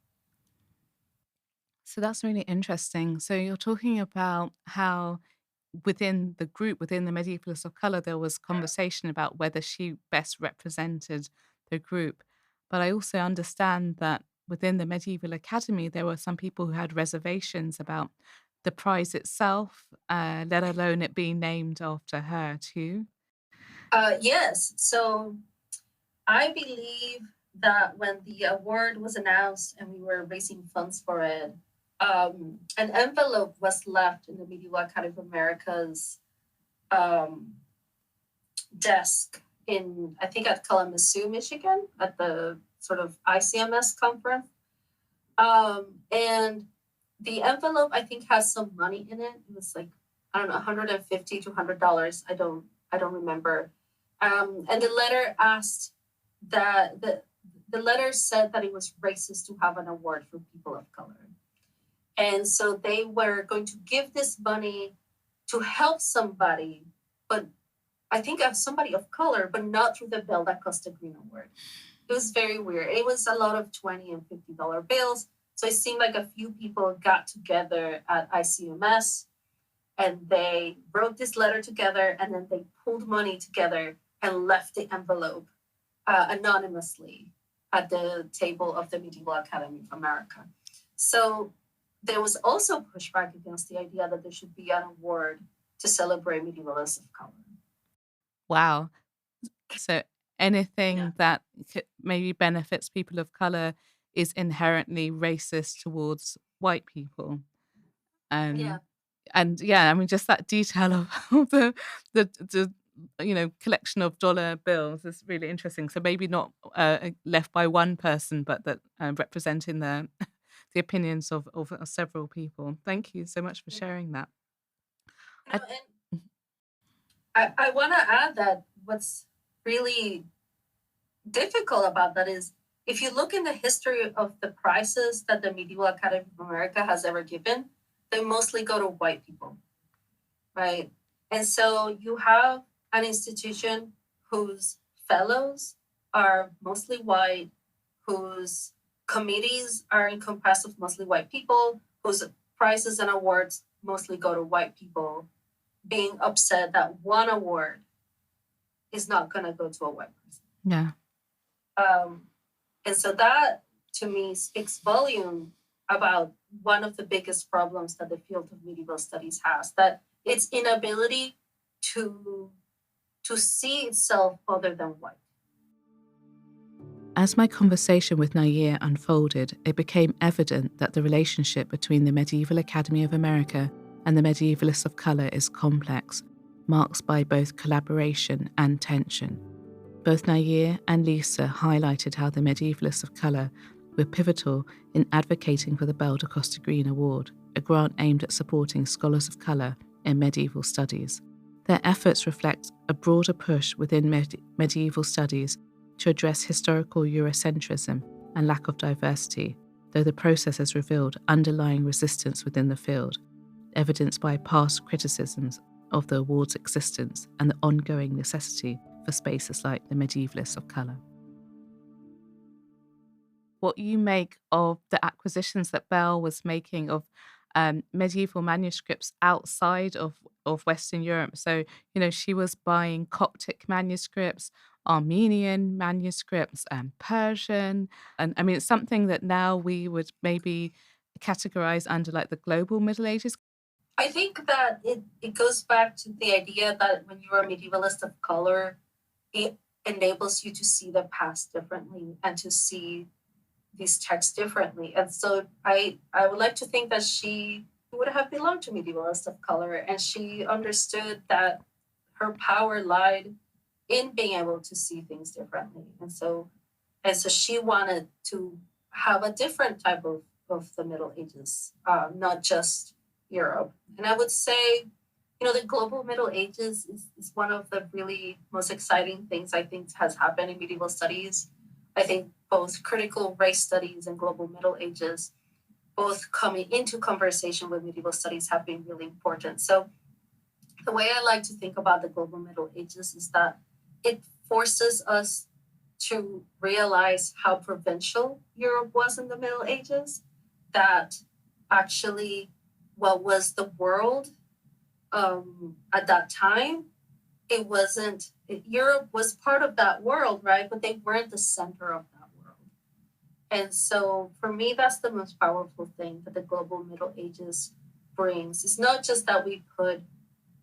So that's really interesting. So you're talking about how within the group, within the Medievalists of Color, there was conversation about whether she best represented the group. But I also understand that within the Medieval Academy, there were some people who had reservations about the prize itself, let alone it being named after her too. Yes. So I believe that when the award was announced and we were raising funds for it, an envelope was left in the Medieval Academy of America's desk in, I think, at Kalamazoo, Michigan, at the sort of ICMS conference. And the envelope, I think, has some money in it. It was like, I don't know, $150 to $100. I don't remember. And the letter asked that the letter said that it was racist to have an award for people of color. And so they were going to give this money to help somebody, but I think of somebody of color, but not through the Belle da Costa Green Award. It was very weird. It was a lot of $20 and $50 bills. So it seemed like a few people got together at ICMS and they wrote this letter together, and then they pulled money together and left the envelope anonymously at the table of the Medieval Academy of America. So there was also pushback against the idea that there should be an award to celebrate medievalists of color. Wow. So anything that maybe benefits people of color is inherently racist towards white people. And I mean, just that detail of the collection of dollar bills is really interesting. So maybe not left by one person, but that representing the opinions of several people. Thank you so much for sharing that. I want to add that what's really difficult about that is if you look in the history of the prizes that the Medieval Academy of America has ever given, they mostly go to white people, right? And so you have an institution whose fellows are mostly white, whose committees are encompassed of mostly white people, whose prizes and awards mostly go to white people, being upset that one award is not going to go to a white person. Yeah. And so that, to me, speaks volume about one of the biggest problems that the field of medieval studies has, that its inability to see itself other than white. As my conversation with Nahir unfolded, it became evident that the relationship between the Medieval Academy of America and the Medievalists of Color is complex, marked by both collaboration and tension. Both Nahir and Lisa highlighted how the Medievalists of Color were pivotal in advocating for the Belle da Costa Green Award, a grant aimed at supporting scholars of color in medieval studies. Their efforts reflect a broader push within medieval studies to address historical Eurocentrism and lack of diversity, though the process has revealed underlying resistance within the field, evidenced by past criticisms of the award's existence and the ongoing necessity for spaces like the Medievalists of Color. What you make of the acquisitions that Belle was making of medieval manuscripts outside of Western Europe. So, she was buying Coptic manuscripts, Armenian manuscripts, and Persian. And I mean, it's something that now we would maybe categorize under like the global Middle Ages. I think that it goes back to the idea that when you're a medievalist of color, it enables you to see the past differently and to see these texts differently. And so I would like to think that she would have belonged to medievalists of color, and she understood that her power lied in being able to see things differently. And so she wanted to have a different type of the Middle Ages, not just, Europe. And I would say, the global Middle Ages is one of the really most exciting things I think has happened in medieval studies. I think both critical race studies and global Middle Ages, both coming into conversation with medieval studies, have been really important. So the way I like to think about the global Middle Ages is that it forces us to realize how provincial Europe was in the Middle Ages, that actually what was the world at that time, Europe was part of that world, right? But they weren't the center of that world. And so for me, that's the most powerful thing that the global Middle Ages brings. It's not just that we put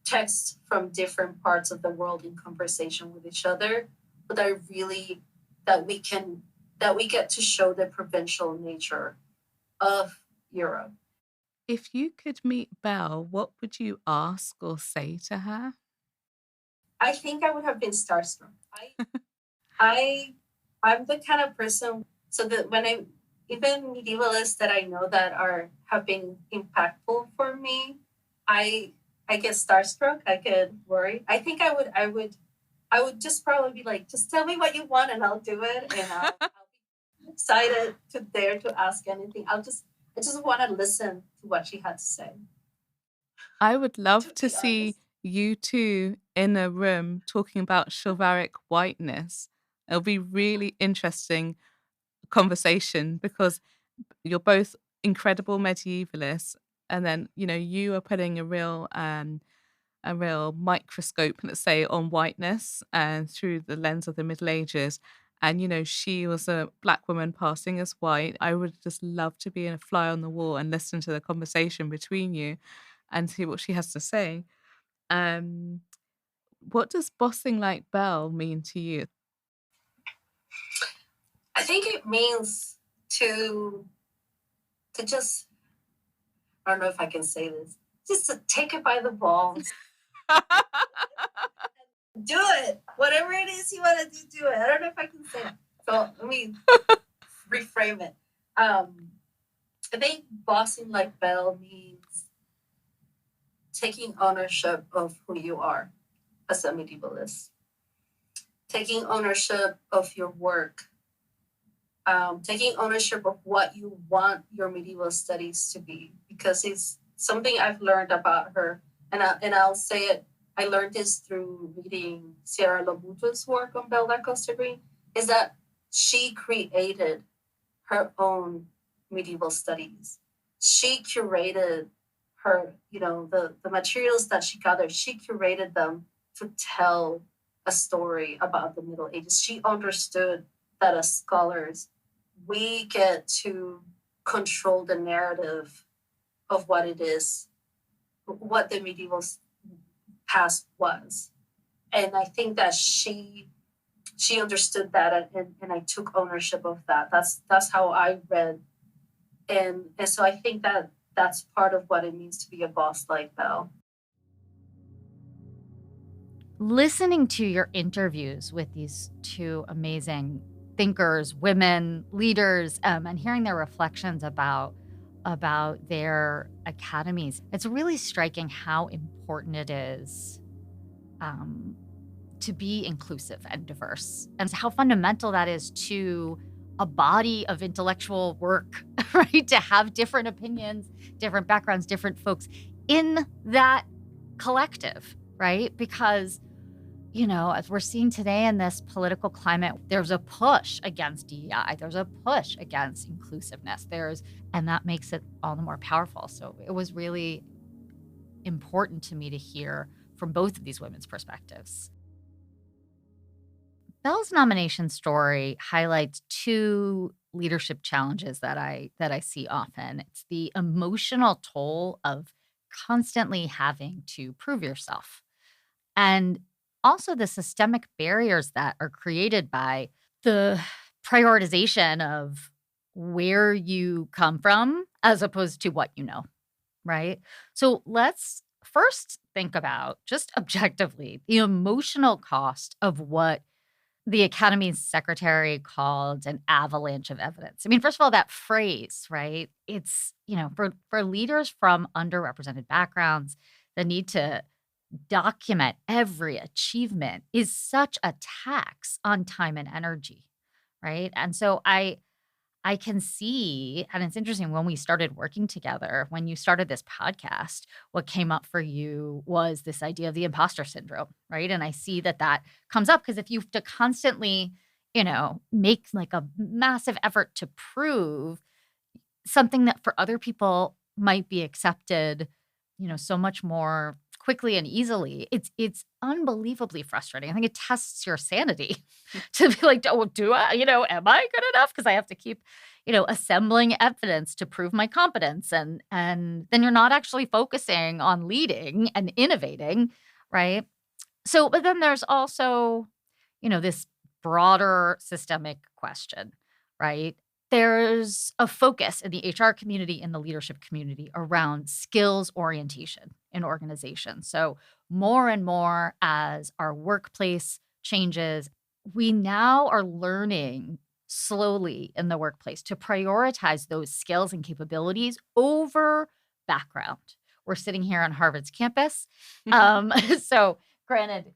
texts from different parts of the world in conversation with each other, but that we get to show the provincial nature of Europe. If you could meet Belle, what would you ask or say to her? I think I would have been starstruck. I'm the kind of person, so that even medievalists that I know that have been impactful for me, I get starstruck. I get worried. I think I would just probably be like, just tell me what you want and I'll do it, and I'll be excited to dare to ask anything. I just want to listen to what she had to say. I would love to see you two in a room talking about chivalric whiteness. It'll be really interesting conversation because you're both incredible medievalists, and then you are putting a real microscope, let's say, on whiteness and through the lens of the Middle Ages. And she was a Black woman passing as white. I would just love to be a fly on the wall and listen to the conversation between you and see what she has to say. What does bossing like Belle mean to you? I think it means to just, I don't know if I can say this, just to take it by the balls. Do it. Whatever it is you want to do it. I don't know if I can say it. So let me reframe it. I think bossing like Belle means taking ownership of who you are as a medievalist, taking ownership of your work, taking ownership of what you want your medieval studies to be, because it's something I've learned about her, and I'll say it. I learned this through reading Sierra Lobuto's work on Belle de Costa Green, is that she created her own medieval studies. She curated her, the materials that she gathered, she curated them to tell a story about the Middle Ages. She understood that as scholars, we get to control the narrative of what it is, what the medieval past was. And I think that she understood that, and I took ownership of that. That's how I read. And so I think that that's part of what it means to be a boss like Belle. Listening to your interviews with these two amazing thinkers, women, leaders, and hearing their reflections about their academies, it's really striking how important it is to be inclusive and diverse, and how fundamental that is to a body of intellectual work, right? To have different opinions, different backgrounds, different folks in that collective, right? Because, as we're seeing today in this political climate, there's a push against DEI, there's a push against inclusiveness, and that makes it all the more powerful. So it was really important to me to hear from both of these women's perspectives. Belle's nomination story highlights two leadership challenges that I see often. It's the emotional toll of constantly having to prove yourself, and also the systemic barriers that are created by the prioritization of where you come from as opposed to what you know, right? So let's first think about, just objectively, the emotional cost of what the Academy's secretary called an avalanche of evidence. I mean, first of all, that phrase, right? It's, for leaders from underrepresented backgrounds, the need to document every achievement is such a tax on time and energy, right? And so I can see, and it's interesting, when we started working together, when you started this podcast, what came up for you was this idea of the imposter syndrome, right? And I see that comes up because if you have to constantly, make like a massive effort to prove something that for other people might be accepted, so much more quickly and easily, it's unbelievably frustrating. I think it tests your sanity to be like, oh, do I, am I good enough? Because I have to keep, assembling evidence to prove my competence. And then you're not actually focusing on leading and innovating, right? So, but then there's also, this broader systemic question, right? There's a focus in the HR community and the leadership community around skills orientation in organizations. So more and more as our workplace changes, we now are learning slowly in the workplace to prioritize those skills and capabilities over background. We're sitting here on Harvard's campus. So granted,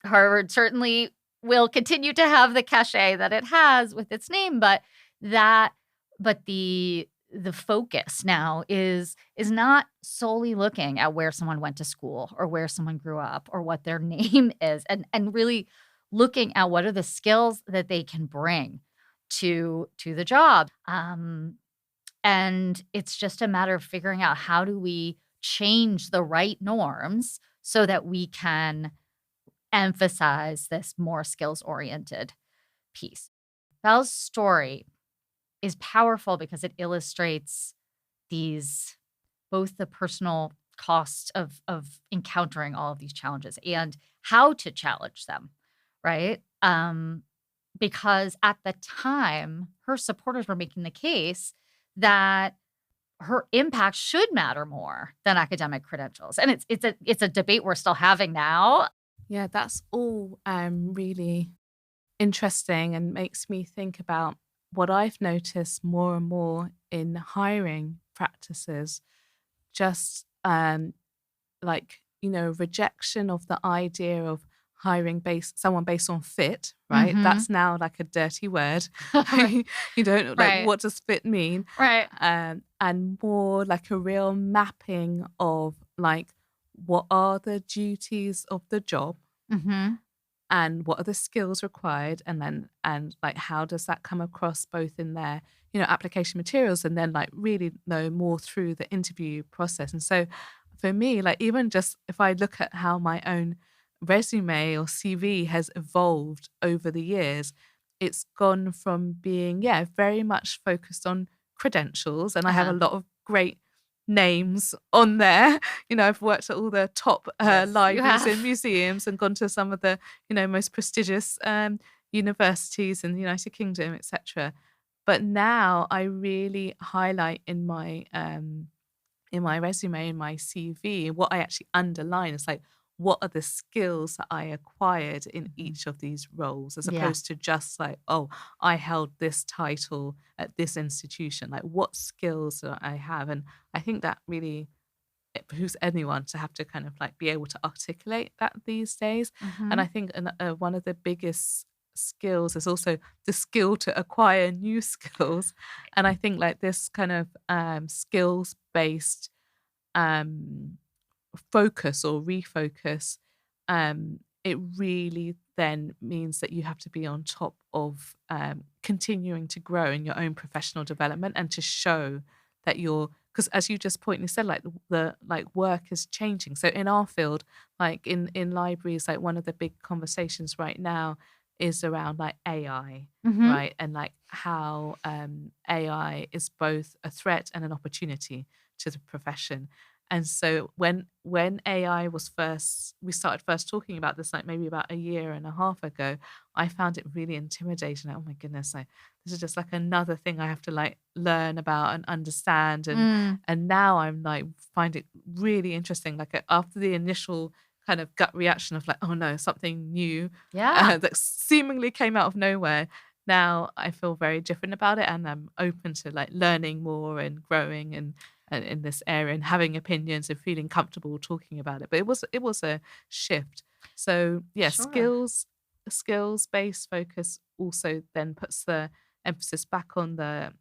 Harvard certainly will continue to have the cachet that it has with its name, but the focus now is not solely looking at where someone went to school or where someone grew up or what their name is, and really looking at what are the skills that they can bring to the job. And it's just a matter of figuring out how do we change the right norms so that we can emphasize this more skills-oriented piece. Belle's story is powerful because it illustrates both the personal cost of encountering all of these challenges and how to challenge them, right? Because at the time, her supporters were making the case that her impact should matter more than academic credentials. And it's a debate we're still having now. Yeah, that's all really interesting and makes me think about what I've noticed more and more in hiring practices, just rejection of the idea of hiring someone based on fit, right? Mhm. That's now like a dirty word. Right. You don't like, Right. what does fit mean? Right. And more like a real mapping of like, what are the duties of the job Mm-hmm. and what are the skills required, and like how does that come across both in their application materials and then like really know more through the interview process. And so for me, like even just if I look at how my own resume or CV has evolved over the years, it's gone from being very much focused on credentials, and I have a lot of great names on there. I've worked at all the top libraries and museums and gone to some of the most prestigious universities in the United Kingdom, etc. But now I really highlight in my resume, in my CV, what I actually underline is like, what are the skills that I acquired in each of these roles, as opposed to just like, oh, I held this title at this institution. Like, what skills do I have? And I think that really, it behooves anyone to have to kind of like be able to articulate that these days. Mm-hmm. And I think one of the biggest skills is also the skill to acquire new skills. And I think like this kind of skills-based focus or refocus, it really then means that you have to be on top of continuing to grow in your own professional development and to show that you're, because as you just pointedly said, like the work is changing. So in our field, like in libraries, like one of the big conversations right now is around like AI, Mm-hmm. right? And like how AI is both a threat and an opportunity to the profession. And so when AI we started first talking about this, like maybe about a year and a half ago, I found it really intimidating. Like, oh my goodness, like this is just like another thing I have to like learn about and understand. And now I'm like find it really interesting. Like after the initial kind of gut reaction of like, oh no, something new that seemingly came out of nowhere. Now I feel very different about it, and I'm open to like learning more and growing and in this area and having opinions and feeling comfortable talking about it. But it was a shift. So yeah, skills based focus also then puts the emphasis back on the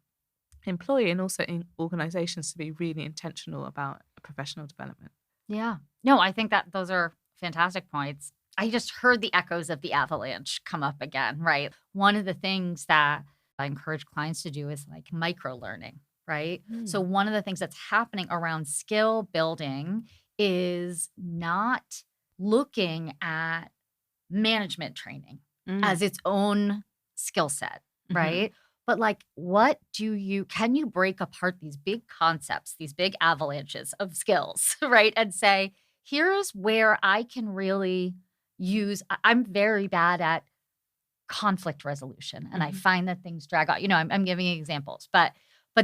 employee and also in organizations to be really intentional about professional development. Yeah. No, I think that those are fantastic points. I just heard the echoes of the Avalanche come up again, right? One of the things that I encourage clients to do is like micro learning, right? So one of the things that's happening around skill building is not looking at management training as its own skill set, right? But like, can you break apart these big concepts, these big avalanches of skills, right? And say, here's where I can really I'm very bad at conflict resolution. And I find that things drag out. I'm giving examples, but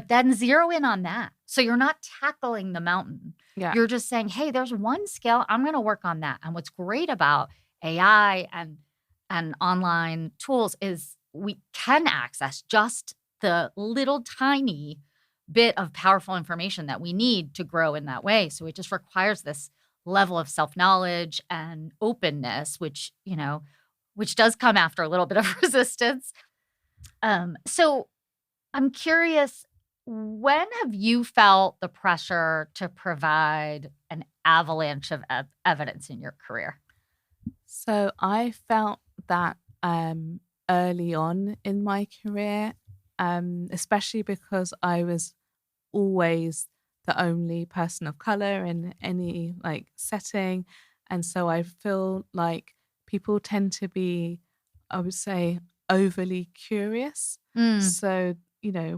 then zero in on that. So you're not tackling the mountain. Yeah. You're just saying, hey, there's one skill, I'm going to work on that. And what's great about AI and online tools is we can access just the little tiny bit of powerful information that we need to grow in that way. So it just requires this level of self-knowledge and openness, which does come after a little bit of resistance. So I'm curious, when have you felt the pressure to provide an avalanche of evidence in your career? So I felt that early on in my career, especially because I was always the only person of color in any like setting. And so I feel like people tend to be, I would say, overly curious. So,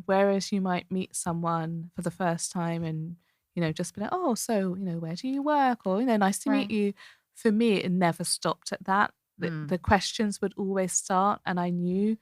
whereas you might meet someone for the first time and, just be like, oh, so, where do you work? Or, nice to meet you. For me, it never stopped at that. The questions would always start, and I knew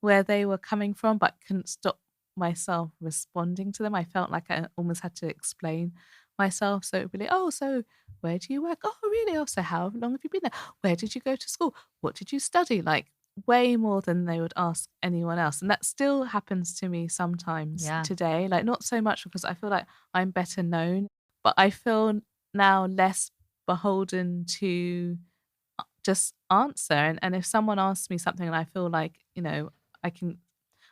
where they were coming from, but couldn't stop myself responding to them. I felt like I almost had to explain myself. So it would be like, oh, so where do you work? Oh, really? Oh, so how long have you been there? Where did you go to school? What did you study? Like way more than they would ask anyone else. And that still happens to me sometimes today. Like not so much because I feel like I'm better known, but I feel now less beholden to just answer. And if someone asks me something and I feel like,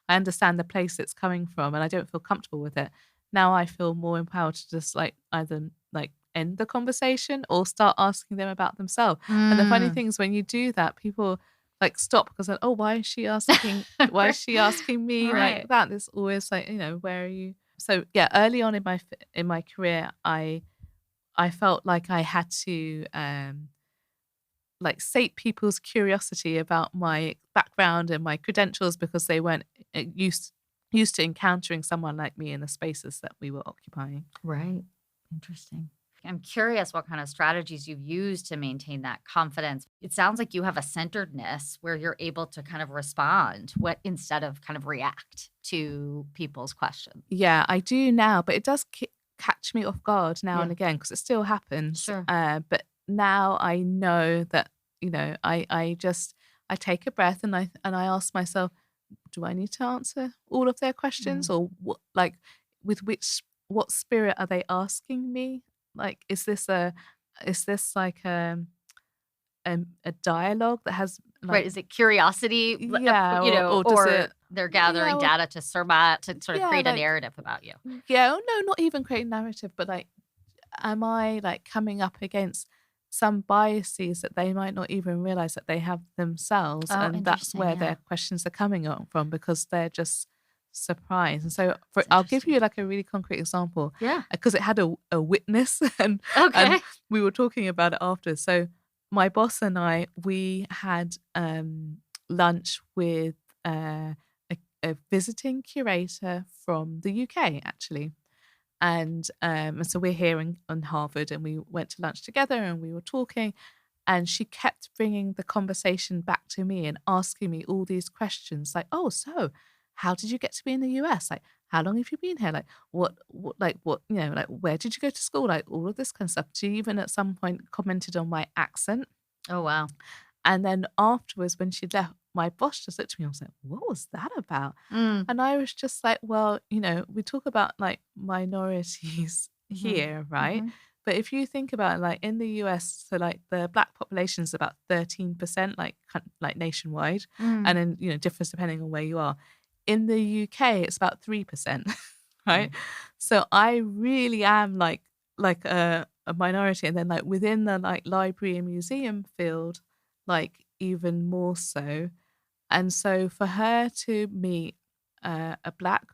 I understand the place it's coming from and I don't feel comfortable with it, now I feel more empowered to just like either like end the conversation or start asking them about themselves. And the funny thing is when you do that, people like stop because like, oh, why is she asking me like that? It's always like, where are you? So yeah, early on in my career, I felt like I had to like sate people's curiosity about my background and my credentials because they weren't used to encountering someone like me in the spaces that we were occupying. Right. Interesting. I'm curious what kind of strategies you've used to maintain that confidence. It sounds like you have a centeredness where you're able to kind of respond instead of kind of react to people's questions. Yeah, I do now, but it does catch me off guard now and again because it still happens. Sure. But now I know that, I take a breath and I ask myself, do I need to answer all of their questions or what, like what spirit are they asking me? Like, is this like a dialogue that has like, right? Is it curiosity? Yeah, or they're gathering data to sort of create a narrative about you. Yeah, no, not even create a narrative, but like, am I like coming up against some biases that they might not even realize that they have themselves, and that's where their questions are coming from because they're just surprised. And so I'll give you like a really concrete example, because it had a witness and we were talking about it after. So my boss and we had lunch with a visiting curator from the UK actually. And so we're here on Harvard and we went to lunch together and we were talking and she kept bringing the conversation back to me and asking me all these questions like, oh, so how did you get to be in the US? Like, how long have you been here? Like, what, like, where did you go to school? Like, all of this kind of stuff. She even at some point commented on my accent. Oh, wow. And then afterwards, when she left, my boss just looked at me and was like, what was that about? And I was just like, well, we talk about like minorities here, right? But if you think about it, like in the US, so like the Black population is about 13%, like nationwide, and then differs depending on where you are. In the UK, it's about 3%, right? So I really am like a minority, and then like within the like library and museum field, like even more so. And so for her to meet a Black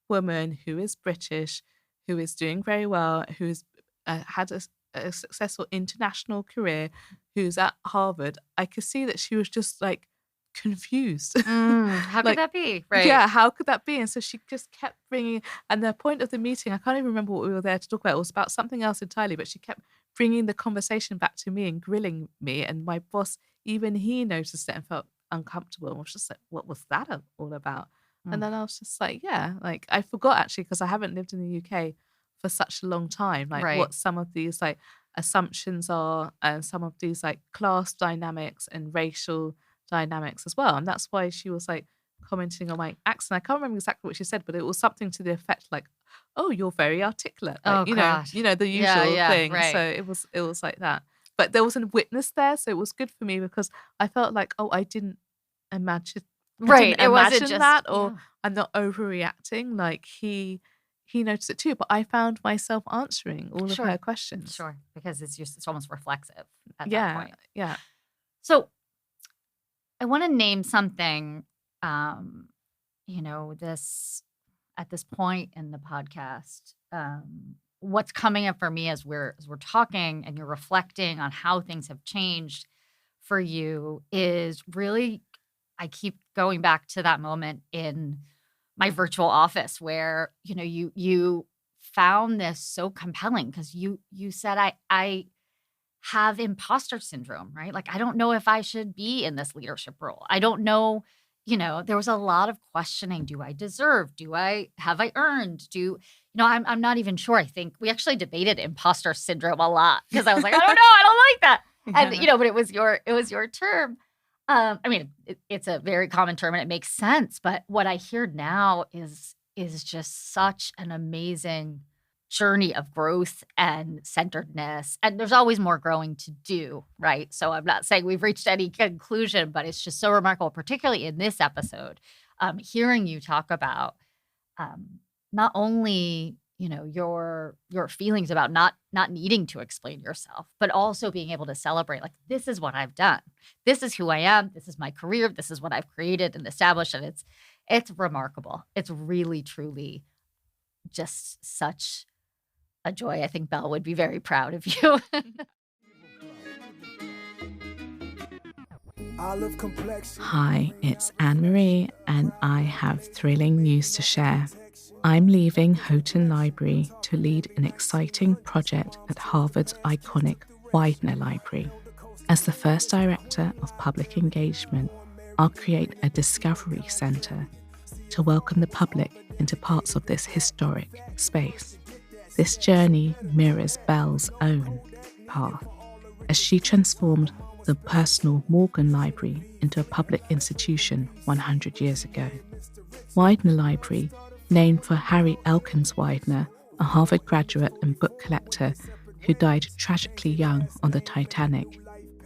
woman who is British, who is doing very well, who's had a successful international career, who's at Harvard, I could see that she was just like confused. How could that be? Right. Yeah, how could that be? And so she just kept bringing, and the point of the meeting, I can't even remember what we were there to talk about. It was about something else entirely, but she kept bringing the conversation back to me and grilling me. And my boss, even he noticed it and felt uncomfortable and was just like, what was that all about? And then I was just like, yeah, like I forgot actually, because I haven't lived in the UK for such a long time, like what some of these like assumptions are, and some of these like class dynamics and racial dynamics as well. And that's why she was like commenting on my accent. I can't remember exactly what she said, but it was something to the effect like, oh, you're very articulate, like, the usual thing. Right. So it was like that. But there was a witness there, so it was good for me because I felt like, oh, I didn't imagine it wasn't just that, or I'm not overreacting. Like he noticed it too, but I found myself answering all of her questions. Sure, because it's almost reflexive at that point. Yeah. So I want to name something, this at this point in the podcast, what's coming up for me as we're talking and you're reflecting on how things have changed for you is really, I keep going back to that moment in my virtual office where, you found this so compelling because you said, I have imposter syndrome, right? Like, I don't know if I should be in this leadership role. I don't know, there was a lot of questioning. Do I deserve? Have I earned? I'm not even sure. I think we actually debated imposter syndrome a lot because I was like, I don't know. I don't like that. And, but it was your term. I mean, it's a very common term and it makes sense. But what I hear now is just such an amazing journey of growth and centeredness. And there's always more growing to do, right? So I'm not saying we've reached any conclusion, but it's just so remarkable, particularly in this episode, hearing you talk about not only, your feelings about not needing to explain yourself, but also being able to celebrate, like, this is what I've done. This is who I am. This is my career. This is what I've created and established. And it's remarkable. It's really, truly just such a joy. I think Belle would be very proud of you. Hi, it's Anne-Marie, and I have thrilling news to share. I'm leaving Houghton Library to lead an exciting project at Harvard's iconic Widener Library. As the first director of public engagement, I'll create a discovery centre to welcome the public into parts of this historic space. This journey mirrors Belle's own path as she transformed the personal Morgan Library into a public institution 100 years ago. Widener Library, named for Harry Elkins Widener, a Harvard graduate and book collector who died tragically young on the Titanic,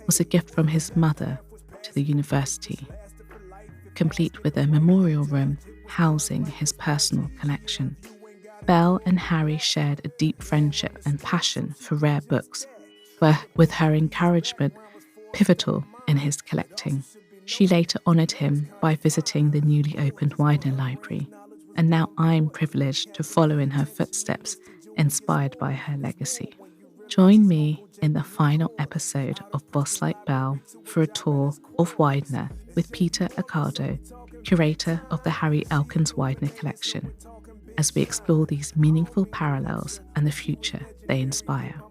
was a gift from his mother to the university, complete with a memorial room housing his personal collection. Belle and Harry shared a deep friendship and passion for rare books, with her encouragement pivotal in his collecting. She later honoured him by visiting the newly opened Widener Library, and now I'm privileged to follow in her footsteps, inspired by her legacy. Join me in the final episode of Boss Like Belle for a tour of Widener with Peter Accardo, curator of the Harry Elkins Widener collection, as we explore these meaningful parallels and the future they inspire.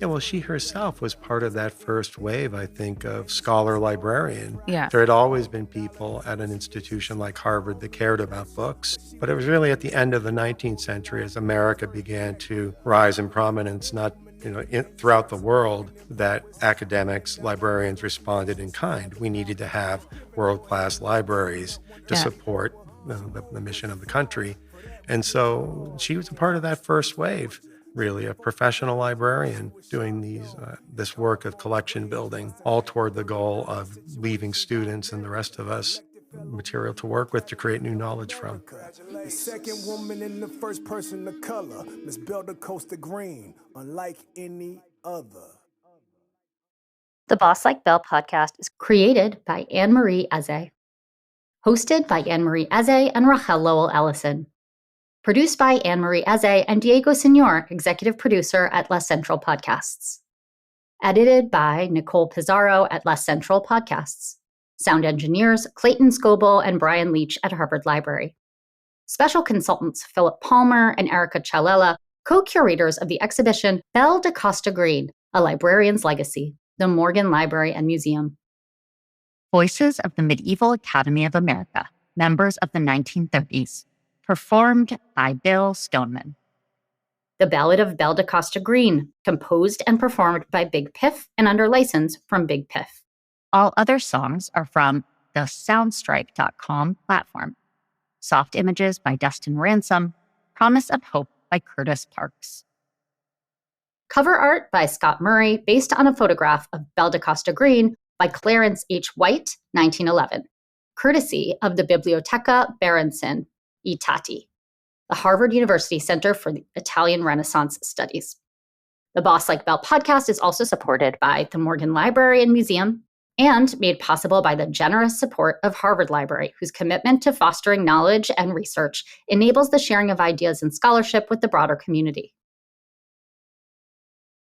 Yeah, well, she herself was part of that first wave, I think, of scholar librarian. Yeah. There had always been people at an institution like Harvard that cared about books, but it was really at the end of the 19th century as America began to rise in prominence, not throughout the world, that academics, librarians responded in kind. We needed to have world-class libraries to support the mission of the country. And so she was a part of that first wave, really, a professional librarian doing this work of collection building, all toward the goal of leaving students and the rest of us material to work with to create new knowledge from. The second woman and the first person of color, Miss Belle Green, unlike any other. The Boss Like Belle podcast is created by Anne-Marie Eze. Hosted by Anne-Marie Eze and Rachael Lowell Ellison. Produced by Anne-Marie Eze and Diego Senor, executive producer at Les Central Podcasts. Edited by Nicole Pizarro at Les Central Podcasts. Sound engineers Clayton Scoble and Brian Leach at Harvard Library. Special consultants Philip Palmer and Erica Chalela, co-curators of the exhibition Belle Costa Green, A Librarian's Legacy, the Morgan Library and Museum. Voices of the Medieval Academy of America, members of the 1930s. Performed by Bill Stoneman. The Ballad of Belle Costa Green, composed and performed by Big Piff and under license from Big Piff. All other songs are from the Soundstripe.com platform. Soft Images by Dustin Ransom. Promise of Hope by Curtis Parks. Cover art by Scott Murray, based on a photograph of Belle Costa Green by Clarence H. White, 1911. Courtesy of the Biblioteca Berenson I Tatti, the Harvard University Center for the Italian Renaissance Studies. The Boss Like Belle podcast is also supported by the Morgan Library and Museum and made possible by the generous support of Harvard Library, whose commitment to fostering knowledge and research enables the sharing of ideas and scholarship with the broader community.